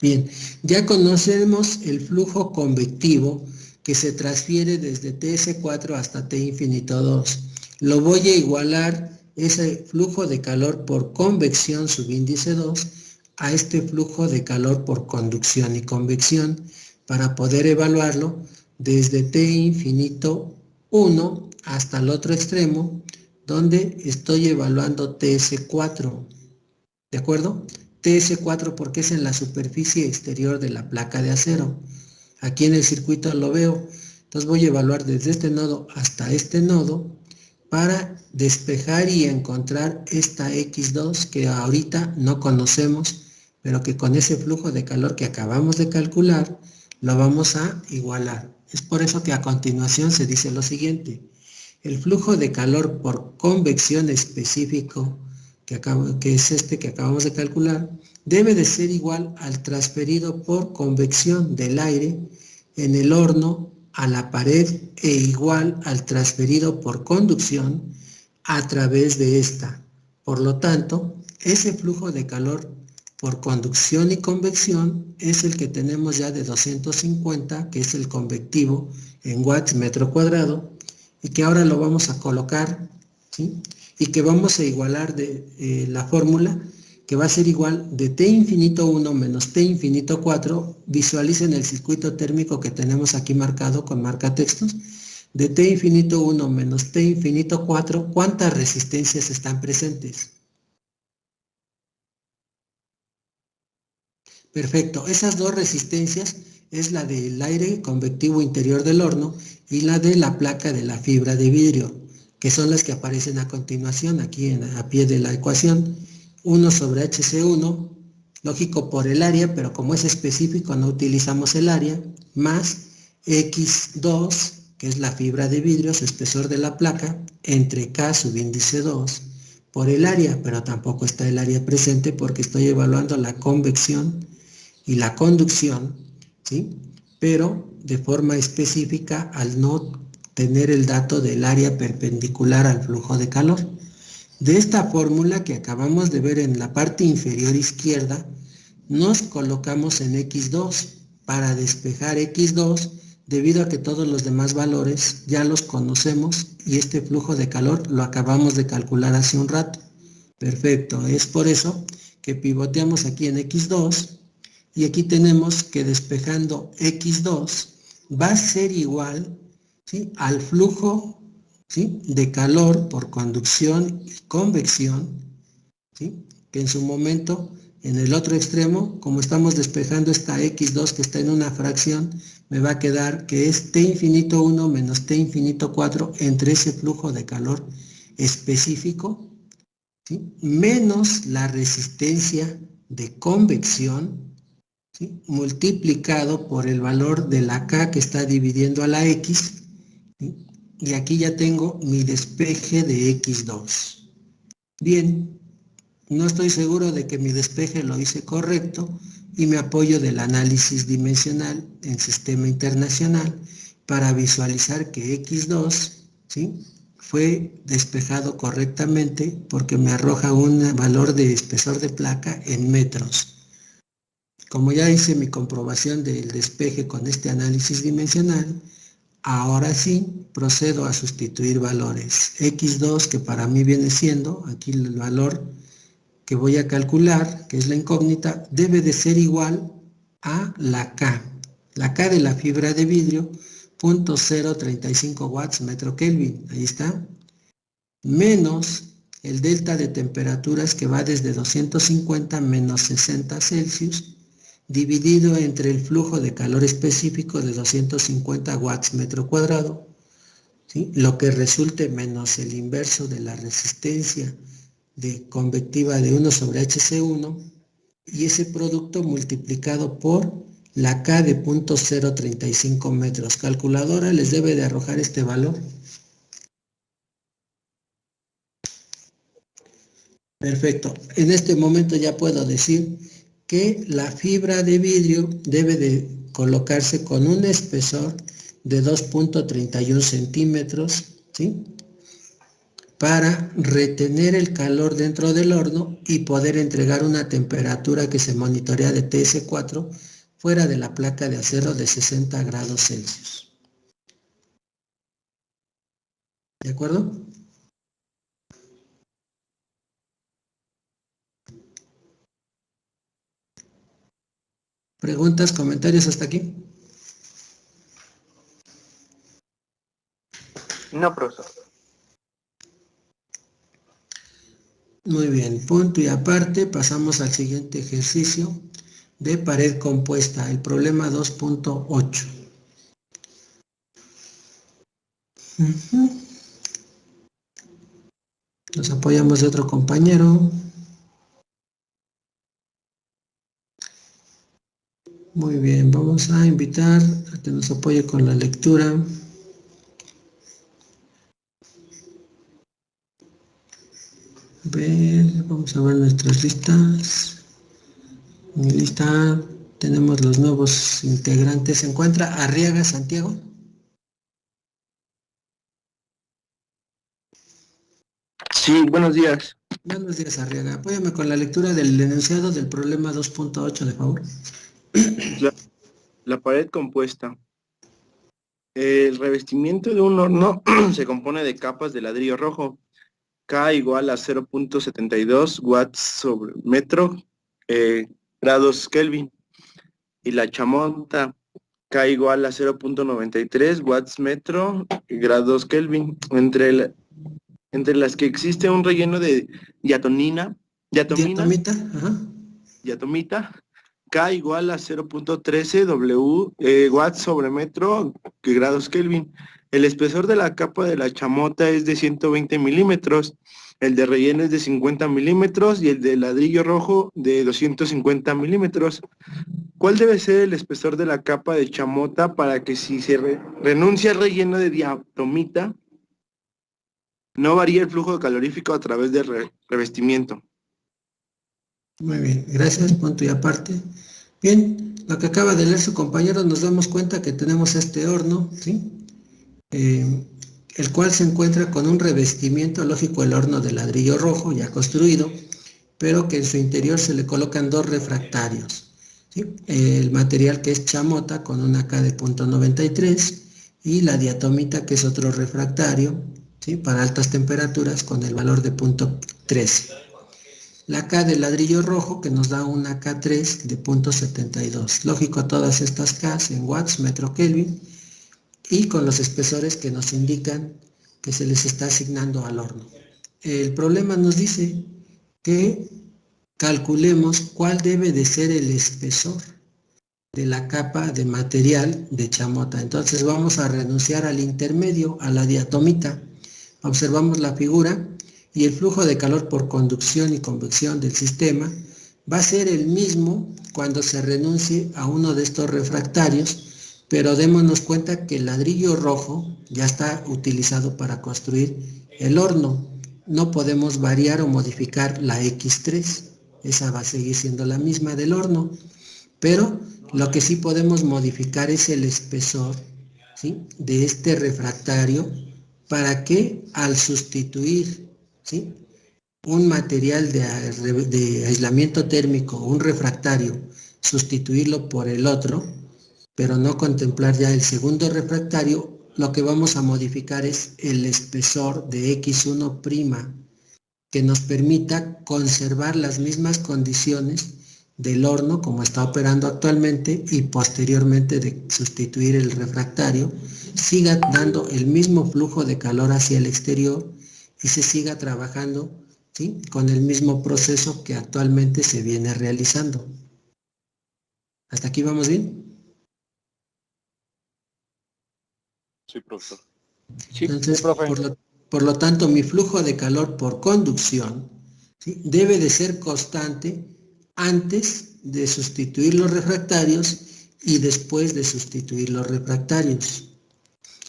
Bien, ya conocemos el flujo convectivo que se transfiere desde TS4 hasta T infinito 2. Lo voy a igualar ese flujo de calor por convección subíndice 2 a este flujo de calor por conducción y convección para poder evaluarlo desde T infinito 1 hasta el otro extremo donde estoy evaluando TS4. ¿De acuerdo? TS4 porque es en la superficie exterior de la placa de acero. Aquí en el circuito lo veo. Entonces voy a evaluar desde este nodo hasta este nodo para despejar y encontrar esta X2 que ahorita no conocemos, pero que con ese flujo de calor que acabamos de calcular lo vamos a igualar. Es por eso que a continuación se dice lo siguiente. El flujo de calor por convección específico que es este que acabamos de calcular, debe de ser igual al transferido por convección del aire en el horno a la pared e igual al transferido por conducción a través de esta. Por lo tanto, ese flujo de calor por conducción y convección es el que tenemos ya de 250, que es el convectivo en watts metro cuadrado, y que ahora lo vamos a colocar, ¿sí? Y que vamos a igualar de la fórmula, que va a ser igual de T infinito 1 menos T infinito 4, visualicen el circuito térmico que tenemos aquí marcado con marcatextos, de T infinito 1 menos T infinito 4, ¿cuántas resistencias están presentes? Perfecto, esas dos resistencias es la del aire convectivo interior del horno y la de la placa de la fibra de vidrio, que son las que aparecen a continuación aquí a pie de la ecuación. 1 sobre HC1, lógico por el área, pero como es específico no utilizamos el área, más X2, que es la fibra de vidrio, su espesor de la placa, entre K subíndice 2 por el área, pero tampoco está el área presente porque estoy evaluando la convección y la conducción, ¿sí? Pero de forma específica al no tener el dato del área perpendicular al flujo de calor. De esta fórmula que acabamos de ver en la parte inferior izquierda, nos colocamos en X2 para despejar X2 debido a que todos los demás valores ya los conocemos y este flujo de calor lo acabamos de calcular hace un rato. Perfecto, es por eso que pivoteamos aquí en X2 y aquí tenemos que despejando X2 va a ser igual, ¿sí?, al flujo, ¿sí?, de calor por conducción y convección, ¿sí?, que en su momento en el otro extremo, como estamos despejando esta X2 que está en una fracción, me va a quedar que es T infinito 1 menos T infinito 4 entre ese flujo de calor específico, ¿sí?, menos la resistencia de convección, ¿sí?, multiplicado por el valor de la K que está dividiendo a la X, ¿sí?, y aquí ya tengo mi despeje de X2. Bien, no estoy seguro de que mi despeje lo hice correcto y me apoyo del análisis dimensional en sistema internacional para visualizar que X2, ¿sí?, fue despejado correctamente porque me arroja un valor de espesor de placa en metros. Como ya hice mi comprobación del despeje con este análisis dimensional, ahora sí procedo a sustituir valores. X2, que para mí viene siendo, aquí el valor que voy a calcular, que es la incógnita, debe de ser igual a la K de la fibra de vidrio, 0.035 watts metro Kelvin, ahí está, menos el delta de temperaturas que va desde 250 menos 60 Celsius, dividido entre el flujo de calor específico de 250 watts metro cuadrado, ¿sí? Lo que resulte menos el inverso de la resistencia de convectiva de 1 sobre HC1 y ese producto multiplicado por la K de 0.035 metros. Calculadora les debe de arrojar este valor. Perfecto. En este momento ya puedo decir que la fibra de vidrio debe de colocarse con un espesor de 2.31 centímetros, ¿sí? Para retener el calor dentro del horno y poder entregar una temperatura que se monitorea de TS4 fuera de la placa de acero de 60 grados Celsius. ¿De acuerdo? ¿Preguntas, comentarios hasta aquí? No, profesor. Muy bien, punto y aparte, pasamos al siguiente ejercicio de pared compuesta, el problema 2.8. Nos apoyamos de otro compañero. Muy bien, vamos a invitar a que nos apoye con la lectura. Vamos a ver nuestras listas. En mi lista tenemos los nuevos integrantes. ¿Se encuentra Arriaga Santiago? Sí, buenos días. Buenos días, Arriaga. Apóyame con la lectura del enunciado del problema 2.8, de favor. La pared compuesta. El revestimiento de un horno se compone de capas de ladrillo rojo. K igual a 0.72 watts sobre metro grados Kelvin. Y la chamota K igual a 0.93 watts metro grados Kelvin. Entre las que existe un relleno de diatomita, Ajá. K igual a 0.13 watts sobre metro grados Kelvin. El espesor de la capa de la chamota es de 120 milímetros, el de relleno es de 50 milímetros y el de ladrillo rojo de 250 milímetros. ¿Cuál debe ser el espesor de la capa de chamota para que si se renuncia al relleno de diatomita, no varíe el flujo calorífico a través del revestimiento? Muy bien, gracias, punto y aparte. Bien, lo que acaba de leer su compañero, nos damos cuenta que tenemos este horno, ¿sí? El cual se encuentra con un revestimiento, lógico, el horno de ladrillo rojo ya construido, pero que en su interior se le colocan dos refractarios, ¿sí? El material que es chamota con una K de 0.93 y la diatomita, que es otro refractario, ¿sí? Para altas temperaturas con el valor de 0.13. La K de ladrillo rojo, que nos da una K3 de 0.72. Lógico, todas estas Ks en watts metro Kelvin y con los espesores que nos indican que se les está asignando al horno. El problema nos dice que calculemos cuál debe de ser el espesor de la capa de material de chamota. Entonces vamos a renunciar al intermedio, a la diatomita. Observamos la figura y el flujo de calor por conducción y convección del sistema va a ser el mismo cuando se renuncie a uno de estos refractarios, pero démonos cuenta que el ladrillo rojo ya está utilizado para construir el horno. No podemos variar o modificar la X3, esa va a seguir siendo la misma del horno, pero lo que sí podemos modificar es el espesor, ¿sí?, de este refractario, para que al sustituir, ¿sí?, un material de aislamiento térmico, un refractario, sustituirlo por el otro, pero no contemplar ya el segundo refractario, lo que vamos a modificar es el espesor de X1', que nos permita conservar las mismas condiciones del horno como está operando actualmente y posteriormente de sustituir el refractario, siga dando el mismo flujo de calor hacia el exterior y se siga trabajando, ¿sí?, con el mismo proceso que actualmente se viene realizando. ¿Hasta aquí vamos bien? Sí, profesor. Sí, Entonces, profe. por lo tanto, mi flujo de calor por conducción, ¿sí?, debe de ser constante antes de sustituir los refractarios y después de sustituir los refractarios.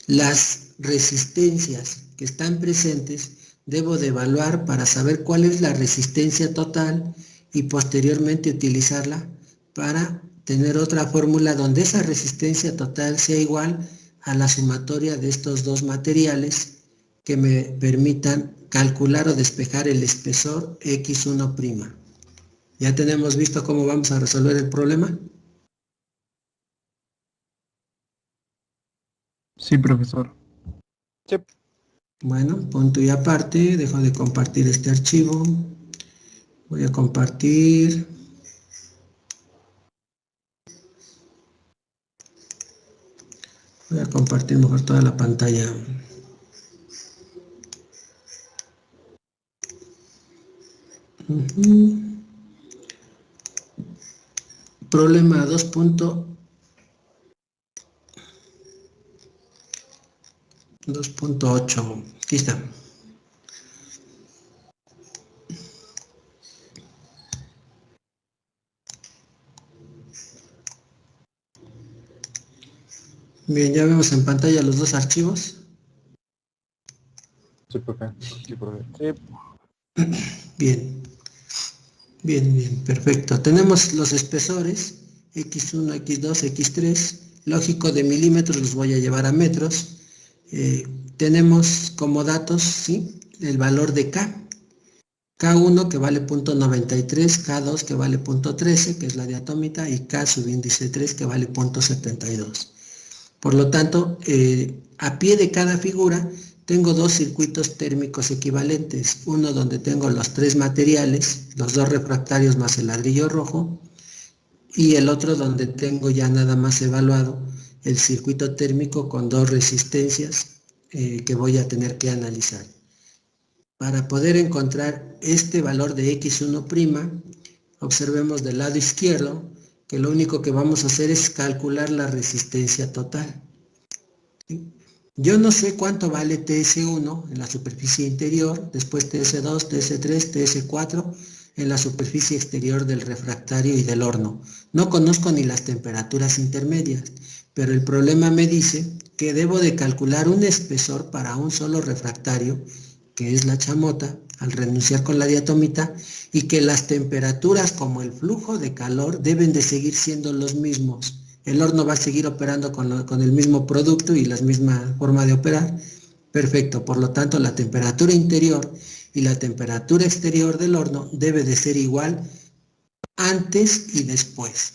Las resistencias que están presentes debo de evaluar para saber cuál es la resistencia total y posteriormente utilizarla para tener otra fórmula donde esa resistencia total sea igual a la sumatoria de estos dos materiales que me permitan calcular o despejar el espesor X1'. ¿Ya tenemos visto cómo vamos a resolver el problema? Sí, profesor. Sí. Bueno, punto y aparte, dejo de compartir este archivo. Voy a compartir. Voy a compartir mejor toda la pantalla. Problema 2.8. Aquí está. Bien, ya vemos en pantalla los dos archivos. Sí, profe. Sí, profe. Sí. Bien. Bien, perfecto. Tenemos los espesores, X1, X2, X3. Lógico, de milímetros los voy a llevar a metros. Tenemos como datos, ¿sí?, el valor de K. K1 que vale 0.93, K2 que vale 0.13, que es la diatómica, y K subíndice 3 que vale 0.72. Por lo tanto, a pie de cada figura tengo dos circuitos térmicos equivalentes, uno donde tengo los tres materiales, los dos refractarios más el ladrillo rojo, y el otro donde tengo ya nada más evaluado el circuito térmico con dos resistencias que voy a tener que analizar. Para poder encontrar este valor de X1', observemos del lado izquierdo que lo único que vamos a hacer es calcular la resistencia total. Yo no sé cuánto vale TS1 en la superficie interior, después TS2, TS3, TS4 en la superficie exterior del refractario y del horno. No conozco ni las temperaturas intermedias, pero el problema me dice que debo de calcular un espesor para un solo refractario, que es la chamota, al renunciar con la diatómita, y que las temperaturas como el flujo de calor deben de seguir siendo los mismos. El horno va a seguir operando con el mismo producto y la misma forma de operar. Perfecto, por lo tanto la temperatura interior y la temperatura exterior del horno debe de ser igual antes y después.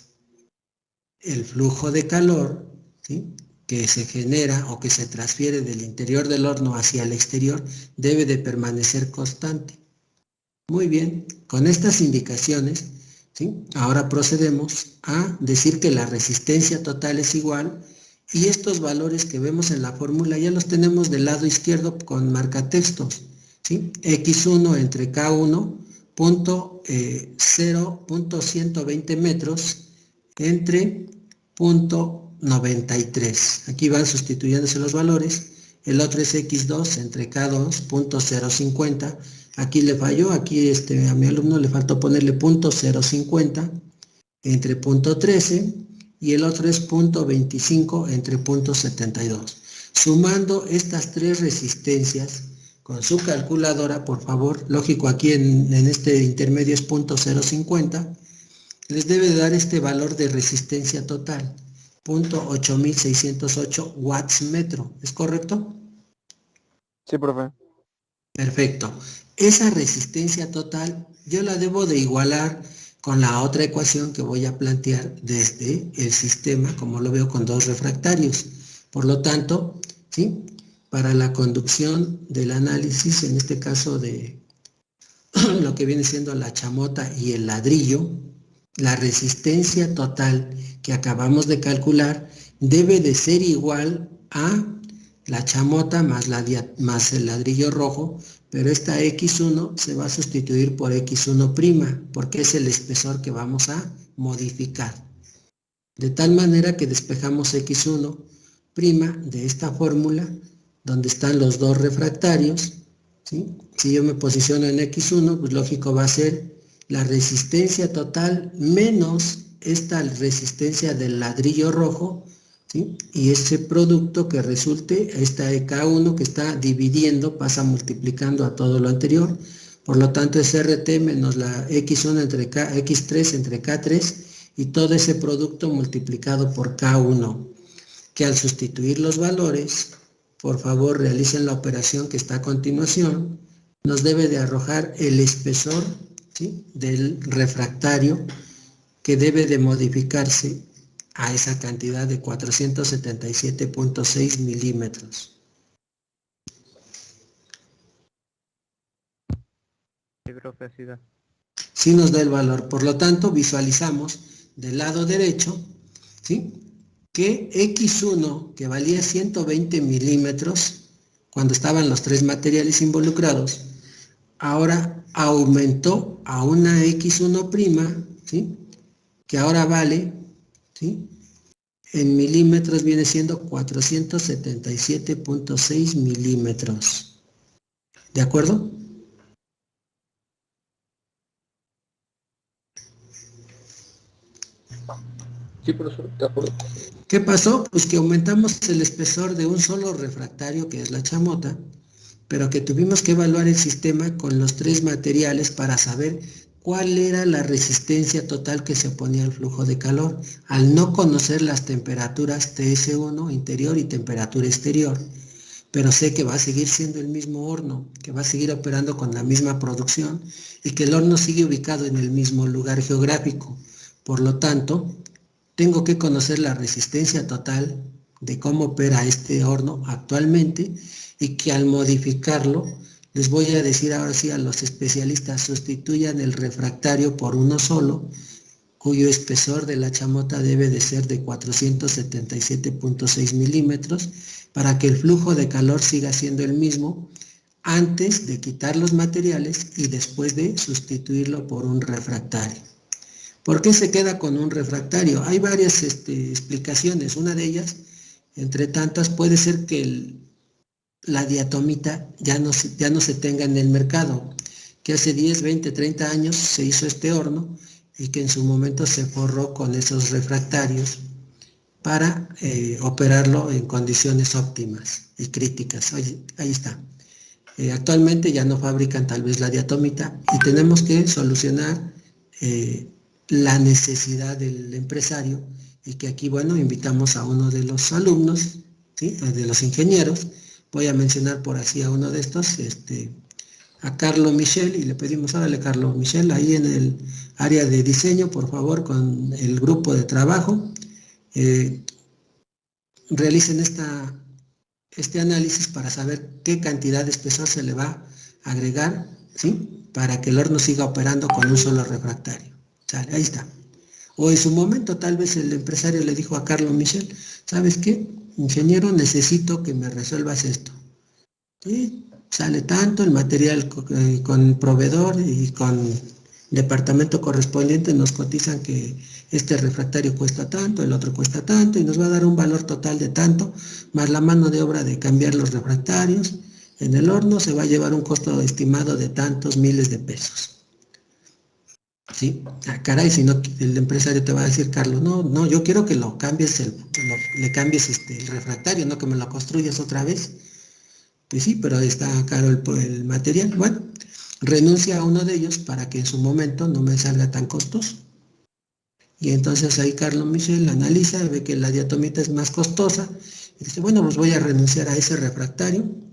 El flujo de calor, ¿sí?, que se genera o que se transfiere del interior del horno hacia el exterior debe de permanecer constante. Muy bien, con estas indicaciones, ¿sí?, ahora procedemos a decir que la resistencia total es igual, y estos valores que vemos en la fórmula ya los tenemos del lado izquierdo con marcatextos, ¿sí? X1 entre K1, 0.120 metros entre 0.93. Aquí van sustituyéndose los valores. El otro es X2 entre K2, 0.050. Aquí le falló, aquí a mi alumno le faltó ponerle 0.050 entre 0.13 y el otro es 0.25 entre 0.72. Sumando estas tres resistencias con su calculadora, por favor, lógico, aquí en este intermedio es 0.050, les debe de dar este valor de resistencia total, 0.8608 watts metro, ¿es correcto? Sí, profe. Perfecto. Esa resistencia total yo la debo de igualar con la otra ecuación que voy a plantear desde el sistema, como lo veo con dos refractarios. Por lo tanto, ¿sí?, para la conducción del análisis, en este caso de lo que viene siendo la chamota y el ladrillo, la resistencia total que acabamos de calcular debe de ser igual a la chamota más el ladrillo rojo, pero esta X1 se va a sustituir por X1', porque es el espesor que vamos a modificar. De tal manera que despejamos X1' de esta fórmula, donde están los dos refractarios, ¿sí? Si yo me posiciono en X1, pues lógico va a ser la resistencia total menos esta resistencia del ladrillo rojo, ¿sí? Y ese producto que resulte, esta K1 que está dividiendo, pasa multiplicando a todo lo anterior, por lo tanto es RT menos la X1 entre X3 entre K3, y todo ese producto multiplicado por K1, que al sustituir los valores, por favor realicen la operación que está a continuación, nos debe de arrojar el espesor, ¿sí?, del refractario, que debe de modificarse a esa cantidad de 477.6 milímetros. Sí, profe, así da. Sí nos da el valor, por lo tanto visualizamos del lado derecho, ¿sí?, que X1, que valía 120 milímetros cuando estaban los tres materiales involucrados, ahora aumentó a una X1', ¿sí?, que ahora vale, ¿sí?, en milímetros viene siendo 477.6 milímetros. ¿De acuerdo? Sí, profesor, de acuerdo. ¿Qué pasó? Pues que aumentamos el espesor de un solo refractario, que es la chamota, pero que tuvimos que evaluar el sistema con los tres materiales para saber cuál era la resistencia total que se oponía al flujo de calor, al no conocer las temperaturas TS1 interior y temperatura exterior. Pero sé que va a seguir siendo el mismo horno, que va a seguir operando con la misma producción y que el horno sigue ubicado en el mismo lugar geográfico. Por lo tanto, tengo que conocer la resistencia total de cómo opera este horno actualmente, y que al modificarlo, les voy a decir ahora sí a los especialistas, sustituyan el refractario por uno solo, cuyo espesor de la chamota debe de ser de 477.6 milímetros, para que el flujo de calor siga siendo el mismo antes de quitar los materiales y después de sustituirlo por un refractario. ¿Por qué se queda con un refractario? Hay varias explicaciones. Una de ellas, entre tantas, puede ser que la diatomita ya no se tenga en el mercado, que hace 10, 20, 30 años se hizo este horno y que en su momento se forró con esos refractarios para operarlo en condiciones óptimas y críticas. Ahí está. Actualmente ya no fabrican tal vez la diatomita y tenemos que solucionar la necesidad del empresario, y que aquí, bueno, invitamos a uno de los alumnos, ¿sí?, de los ingenieros. Voy a mencionar por así a uno de estos, a Carlos Michel, y le pedimos, órale Carlos Michel, ahí en el área de diseño, por favor, con el grupo de trabajo, realicen este análisis para saber qué cantidad de espesor se le va a agregar, ¿sí?, para que el horno siga operando con un solo refractario. ¿Sale? Ahí está. O en su momento tal vez el empresario le dijo a Carlos Michel, ¿sabes qué, ingeniero? Necesito que me resuelvas esto. ¿Sí? Sale tanto, el material con proveedor y con departamento correspondiente nos cotizan que este refractario cuesta tanto, el otro cuesta tanto, y nos va a dar un valor total de tanto, más la mano de obra de cambiar los refractarios en el horno, se va a llevar un costo estimado de tantos miles de pesos. ¿Sí? Ah, caray, si no, el empresario te va a decir, Carlos, no, yo quiero que lo cambies, le cambies el refractario, no que me lo construyas otra vez. Pues sí, pero está caro el material. Bueno, renuncia a uno de ellos para que en su momento no me salga tan costoso. Y entonces ahí Carlos Michel analiza, ve que la diatomita es más costosa, y dice, bueno, pues voy a renunciar a ese refractario,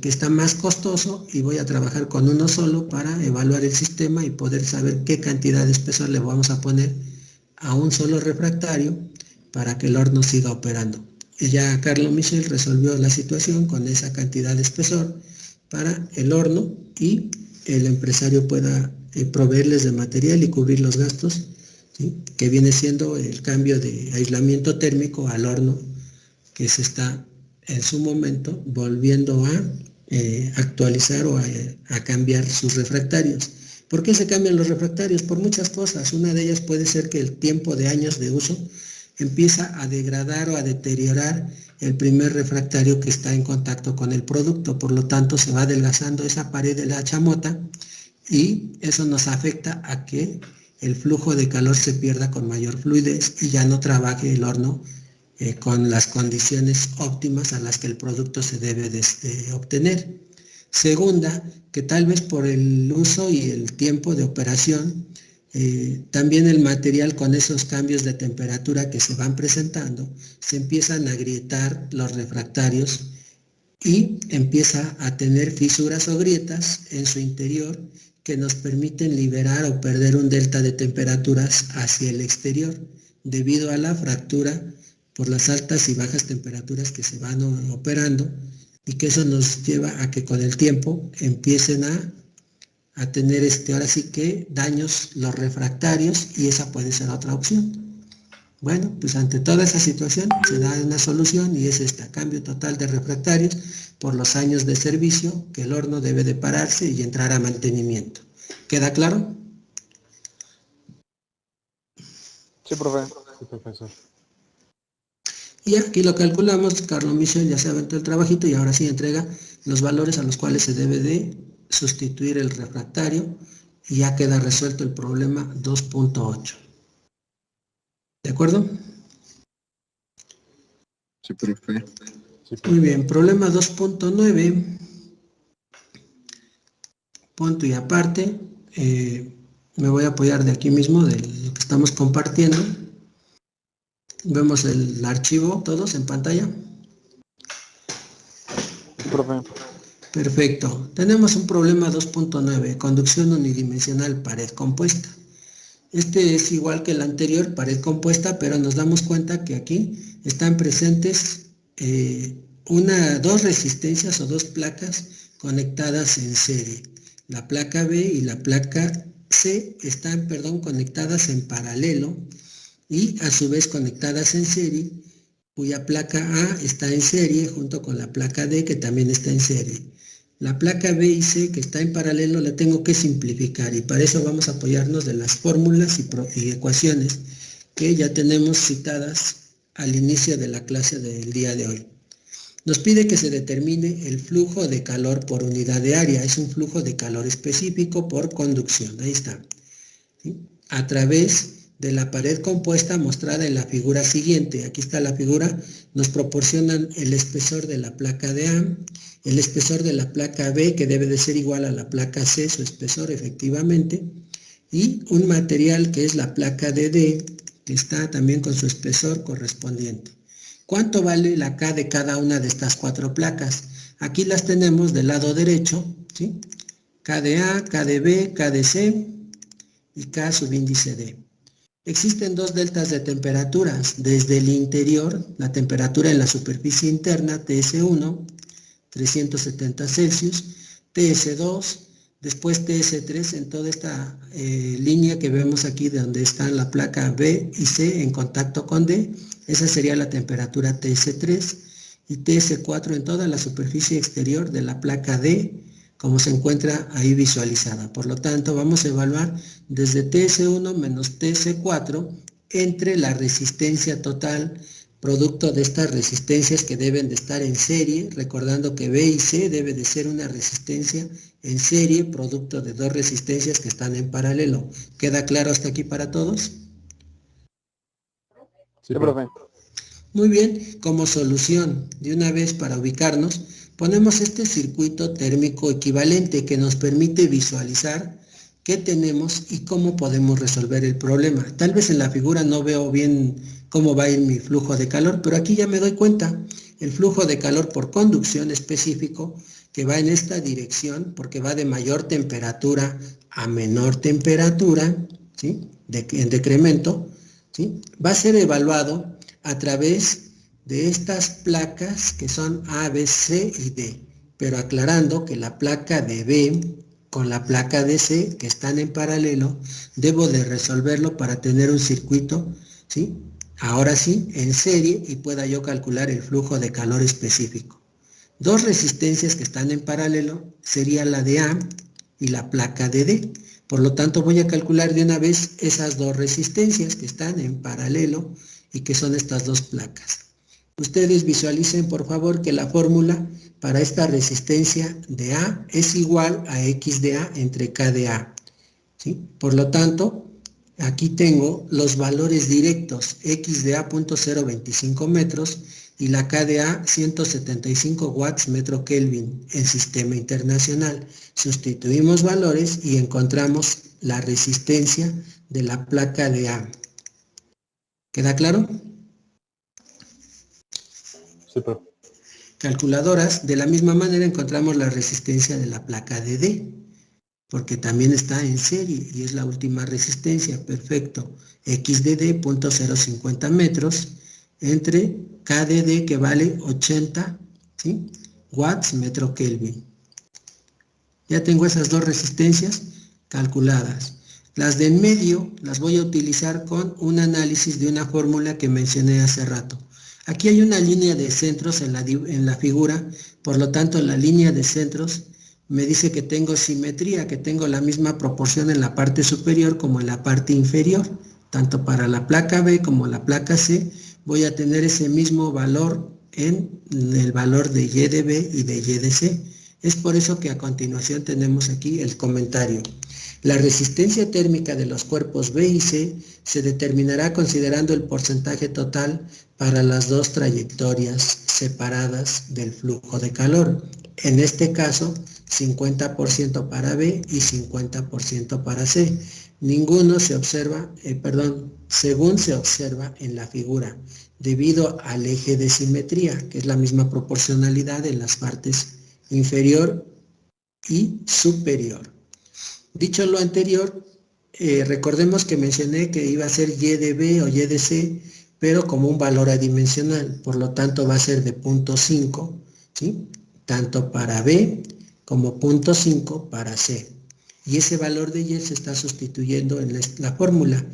que está más costoso, y voy a trabajar con uno solo para evaluar el sistema y poder saber qué cantidad de espesor le vamos a poner a un solo refractario para que el horno siga operando. Y ya Carlos Michel resolvió la situación con esa cantidad de espesor para el horno, y el empresario pueda proveerles de material y cubrir los gastos, ¿sí?, que viene siendo el cambio de aislamiento térmico al horno, que se está en su momento volviendo a actualizar o a cambiar sus refractarios. ¿Por qué se cambian los refractarios? Por muchas cosas. Una de ellas puede ser que el tiempo de años de uso empieza a degradar o a deteriorar el primer refractario que está en contacto con el producto. Por lo tanto, se va adelgazando esa pared de la chamota y eso nos afecta a que el flujo de calor se pierda con mayor fluidez y ya no trabaje el horno con las condiciones óptimas a las que el producto se debe de obtener. Segunda, que tal vez por el uso y el tiempo de operación, también el material con esos cambios de temperatura que se van presentando, se empiezan a agrietar los refractarios y empieza a tener fisuras o grietas en su interior que nos permiten liberar o perder un delta de temperaturas hacia el exterior debido a la fractura por las altas y bajas temperaturas que se van operando, y que eso nos lleva a que con el tiempo empiecen a tener ahora sí que daños los refractarios, y esa puede ser otra opción. Bueno, pues ante toda esa situación se da una solución y es esta: cambio total de refractarios por los años de servicio que el horno debe de pararse y entrar a mantenimiento. ¿Queda claro? Sí, profe. Sí, profesor. Y aquí lo calculamos. Carlos Michel ya se aventó el trabajito y ahora sí entrega los valores a los cuales se debe de sustituir el refractario y ya queda resuelto el problema 2.8. ¿De acuerdo? Sí, profe. Sí, Muy bien, problema 2.9. Punto y aparte. Me voy a apoyar de aquí mismo, de lo que estamos compartiendo. Vemos el archivo todos en pantalla. Sí, profe. Perfecto. Tenemos un problema 2.9, conducción unidimensional, pared compuesta. Este es igual que el anterior, pared compuesta, pero nos damos cuenta que aquí están presentes dos resistencias o dos placas conectadas en serie. La placa B y la placa C están, conectadas en paralelo y a su vez conectadas en serie, cuya placa A está en serie junto con la placa D, que también está en serie. La placa B y C, que está en paralelo, la tengo que simplificar, y para eso vamos a apoyarnos de las fórmulas y ecuaciones que ya tenemos citadas al inicio de la clase del día de hoy. Nos pide que se determine el flujo de calor por unidad de área. Es un flujo de calor específico por conducción. Ahí está. ¿Sí? A través de la pared compuesta mostrada en la figura siguiente. Aquí está la figura. Nos proporcionan el espesor de la placa de A, el espesor de la placa B, que debe de ser igual a la placa C, su espesor efectivamente, y un material que es la placa de D, que está también con su espesor correspondiente. ¿Cuánto vale la K de cada una de estas cuatro placas? Aquí las tenemos del lado derecho, ¿sí? K de A, K de B, K de C y K subíndice D. Existen dos deltas de temperaturas. Desde el interior, la temperatura en la superficie interna, TS1, 370 Celsius, TS2, después TS3 en toda esta línea que vemos aquí, de donde están la placa B y C en contacto con D. Esa sería la temperatura TS3, y TS4 en toda la superficie exterior de la placa D, como se encuentra ahí visualizada. Por lo tanto, vamos a evaluar desde TS1 menos TS4 entre la resistencia total, producto de estas resistencias que deben de estar en serie, recordando que B y C debe de ser una resistencia en serie, producto de dos resistencias que están en paralelo. ¿Queda claro hasta aquí para todos? Sí, profe. Muy bien, como solución, de una vez para ubicarnos, ponemos este circuito térmico equivalente que nos permite visualizar qué tenemos y cómo podemos resolver el problema. Tal vez en la figura no veo bien cómo va a ir mi flujo de calor, pero aquí ya me doy cuenta. El flujo de calor por conducción específico, que va en esta dirección, porque va de mayor temperatura a menor temperatura, ¿sí? En decremento, ¿sí? Va a ser evaluado a través de estas placas que son A, B, C y D, pero aclarando que la placa de B con la placa de C, que están en paralelo, debo de resolverlo para tener un circuito, ¿sí? Ahora sí, en serie, y pueda yo calcular el flujo de calor específico. Dos resistencias que están en paralelo sería la de A y la placa de D. Por lo tanto, voy a calcular de una vez esas dos resistencias que están en paralelo y que son estas dos placas. Ustedes visualicen, por favor, que la fórmula para esta resistencia de A es igual a X de A entre K de A, ¿sí? Por lo tanto, aquí tengo los valores directos, X de A .025 metros y la K de A 175 watts metro Kelvin en sistema internacional. Sustituimos valores y encontramos la resistencia de la placa de A. ¿Queda claro? Sí, profe. Calculadoras, de la misma manera encontramos la resistencia de la placa de D, porque también está en serie y es la última resistencia, perfecto. X de D .050 metros entre K de D que vale 80, ¿sí? Watts metro Kelvin. Ya tengo esas dos resistencias calculadas. Las de en medio las voy a utilizar con un análisis de una fórmula que mencioné hace rato. Aquí hay una línea de centros en la figura, por lo tanto la línea de centros me dice que tengo simetría, que tengo la misma proporción en la parte superior como en la parte inferior. Tanto para la placa B como la placa C voy a tener ese mismo valor en el valor de Y de B y de Y de C. Es por eso que a continuación tenemos aquí el comentario. La resistencia térmica de los cuerpos B y C se determinará considerando el porcentaje total para las dos trayectorias separadas del flujo de calor. En este caso, 50% para B y 50% para C. Ninguno se observa, según se observa en la figura, debido al eje de simetría, que es la misma proporcionalidad en las partes inferior y superior. Dicho lo anterior, recordemos que mencioné que iba a ser Y de B o Y de C, pero como un valor adimensional, por lo tanto va a ser de 0.5, ¿sí? Tanto para B como 0.5 para C. Y ese valor de Y se está sustituyendo en la fórmula.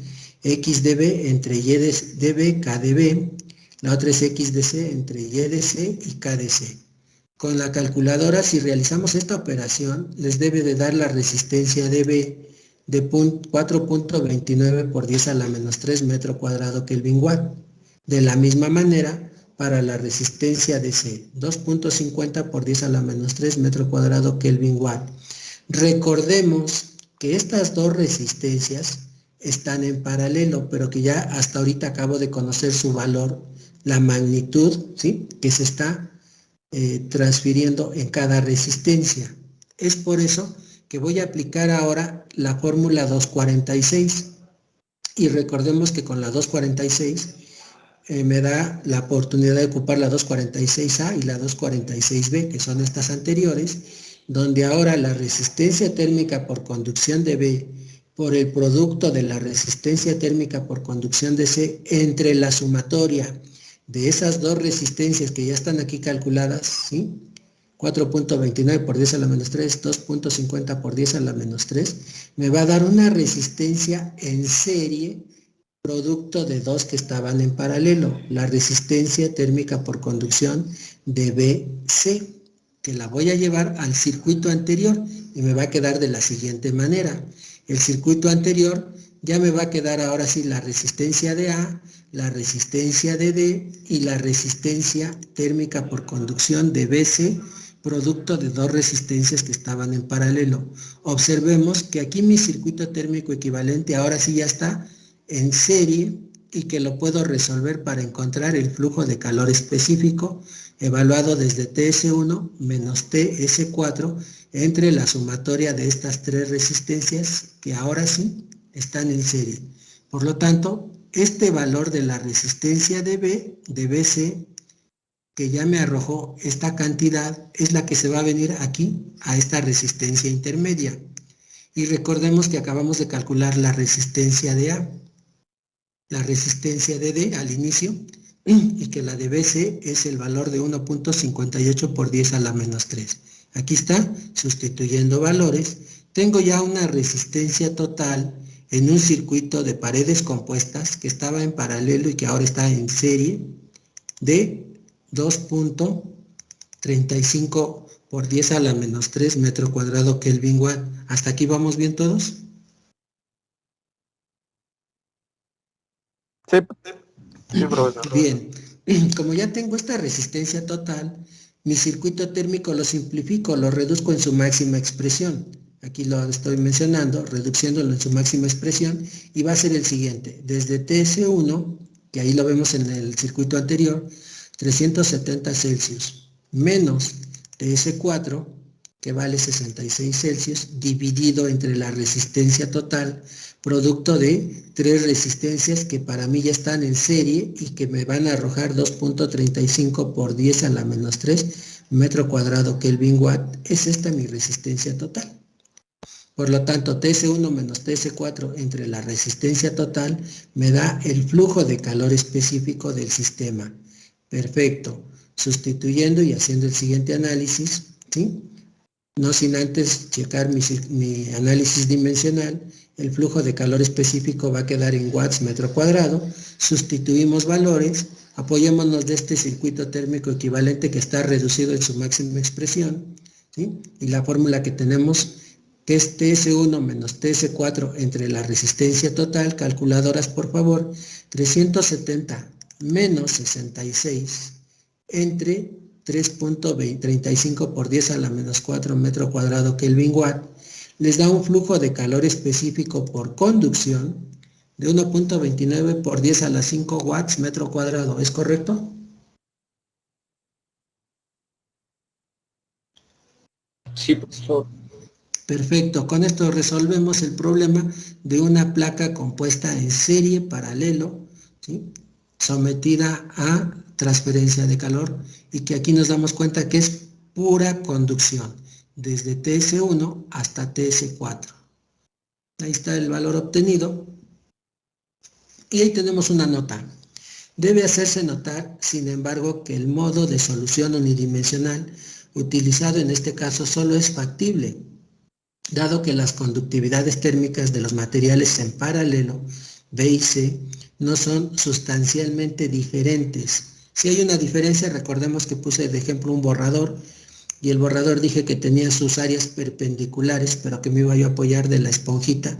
X de B entre Y de B, K de B. La otra es X de C entre Y de C y K de C. Con la calculadora, si realizamos esta operación, les debe de dar la resistencia de B de 4.29 por 10 a la menos 3 metro cuadrado Kelvin watt. De la misma manera, para la resistencia de C, 2.50 por 10 a la menos 3 metro cuadrado Kelvin watt. Recordemos que estas dos resistencias están en paralelo, pero que ya hasta ahorita acabo de conocer su valor, la magnitud, ¿sí?, que se está transfiriendo en cada resistencia. Es por eso que voy a aplicar ahora la fórmula 246 y recordemos que con la 246 me da la oportunidad de ocupar la 246A y la 246B, que son estas anteriores, donde ahora la resistencia térmica por conducción de B por el producto de la resistencia térmica por conducción de C entre la sumatoria de esas dos resistencias que ya están aquí calculadas, ¿sí? 4.29 por 10 a la menos 3, 2.50 por 10 a la menos 3, me va a dar una resistencia en serie producto de dos que estaban en paralelo, la resistencia térmica por conducción de BC, que la voy a llevar al circuito anterior y me va a quedar de la siguiente manera. El circuito anterior ya me va a quedar ahora sí la resistencia de A, la resistencia de D y la resistencia térmica por conducción de BC, producto de dos resistencias que estaban en paralelo. Observemos que aquí mi circuito térmico equivalente ahora sí ya está en serie y que lo puedo resolver para encontrar el flujo de calor específico evaluado desde TS1 menos TS4 entre la sumatoria de estas tres resistencias que ahora sí están en serie. Por lo tanto, este valor de la resistencia de B, de BC, que ya me arrojó esta cantidad, es la que se va a venir aquí a esta resistencia intermedia. Y recordemos que acabamos de calcular la resistencia de A, la resistencia de D al inicio, y que la de BC es el valor de 1.58 por 10 a la menos 3. Aquí está, sustituyendo valores, tengo ya una resistencia total en un circuito de paredes compuestas que estaba en paralelo y que ahora está en serie de 2.35 por 10 a la menos 3 metro cuadrado Kelvin watt. ¿Hasta aquí vamos bien todos? Sí. Sí, profesor. Bien, como ya tengo esta resistencia total, mi circuito térmico lo simplifico, lo reduzco en su máxima expresión. Aquí lo estoy mencionando, reduciéndolo en su máxima expresión, y va a ser el siguiente. Desde TS1, que ahí lo vemos en el circuito anterior, 370 Celsius, menos TS4, que vale 66 Celsius, dividido entre la resistencia total, producto de tres resistencias que para mí ya están en serie y que me van a arrojar 2.35 por 10 a la menos 3 metro cuadrado Kelvin Watt. Es esta mi resistencia total. Por lo tanto, TS1 menos TS4 entre la resistencia total me da el flujo de calor específico del sistema. Perfecto. Sustituyendo y haciendo el siguiente análisis, ¿sí? No sin antes checar mi análisis dimensional, el flujo de calor específico va a quedar en watts metro cuadrado, sustituimos valores, apoyémonos de este circuito térmico equivalente que está reducido en su máxima expresión, ¿sí? Y la fórmula que tenemos, que es TS1 menos TS4 entre la resistencia total, calculadoras por favor, 370 menos 66 entre 3.35 por 10 a la menos 4 metro cuadrado Kelvin Watt, les da un flujo de calor específico por conducción de 1.29 por 10 a la 5 watts metro cuadrado. ¿Es correcto? Sí, profesor. Perfecto. Con esto resolvemos el problema de una placa compuesta en serie paralelo, ¿sí? Sometida a transferencia de calor y que aquí nos damos cuenta que es pura conducción, desde TS1 hasta TS4. Ahí está el valor obtenido y ahí tenemos una nota. Debe hacerse notar, sin embargo, que el modo de solución unidimensional utilizado en este caso solo es factible, dado que las conductividades térmicas de los materiales en paralelo, B y C, no son sustancialmente diferentes. Si hay una diferencia, recordemos que puse de ejemplo un borrador, y el borrador dije que tenía sus áreas perpendiculares, pero que me iba yo a apoyar de la esponjita,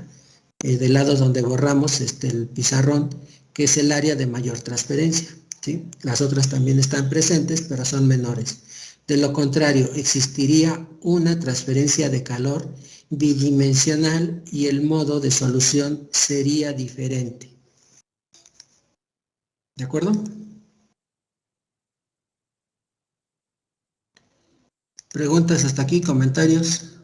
del lado donde borramos el pizarrón, que es el área de mayor transferencia, ¿sí? Las otras también están presentes, pero son menores. De lo contrario, existiría una transferencia de calor bidimensional y el modo de solución sería diferente. ¿De acuerdo? ¿Preguntas hasta aquí? ¿Comentarios?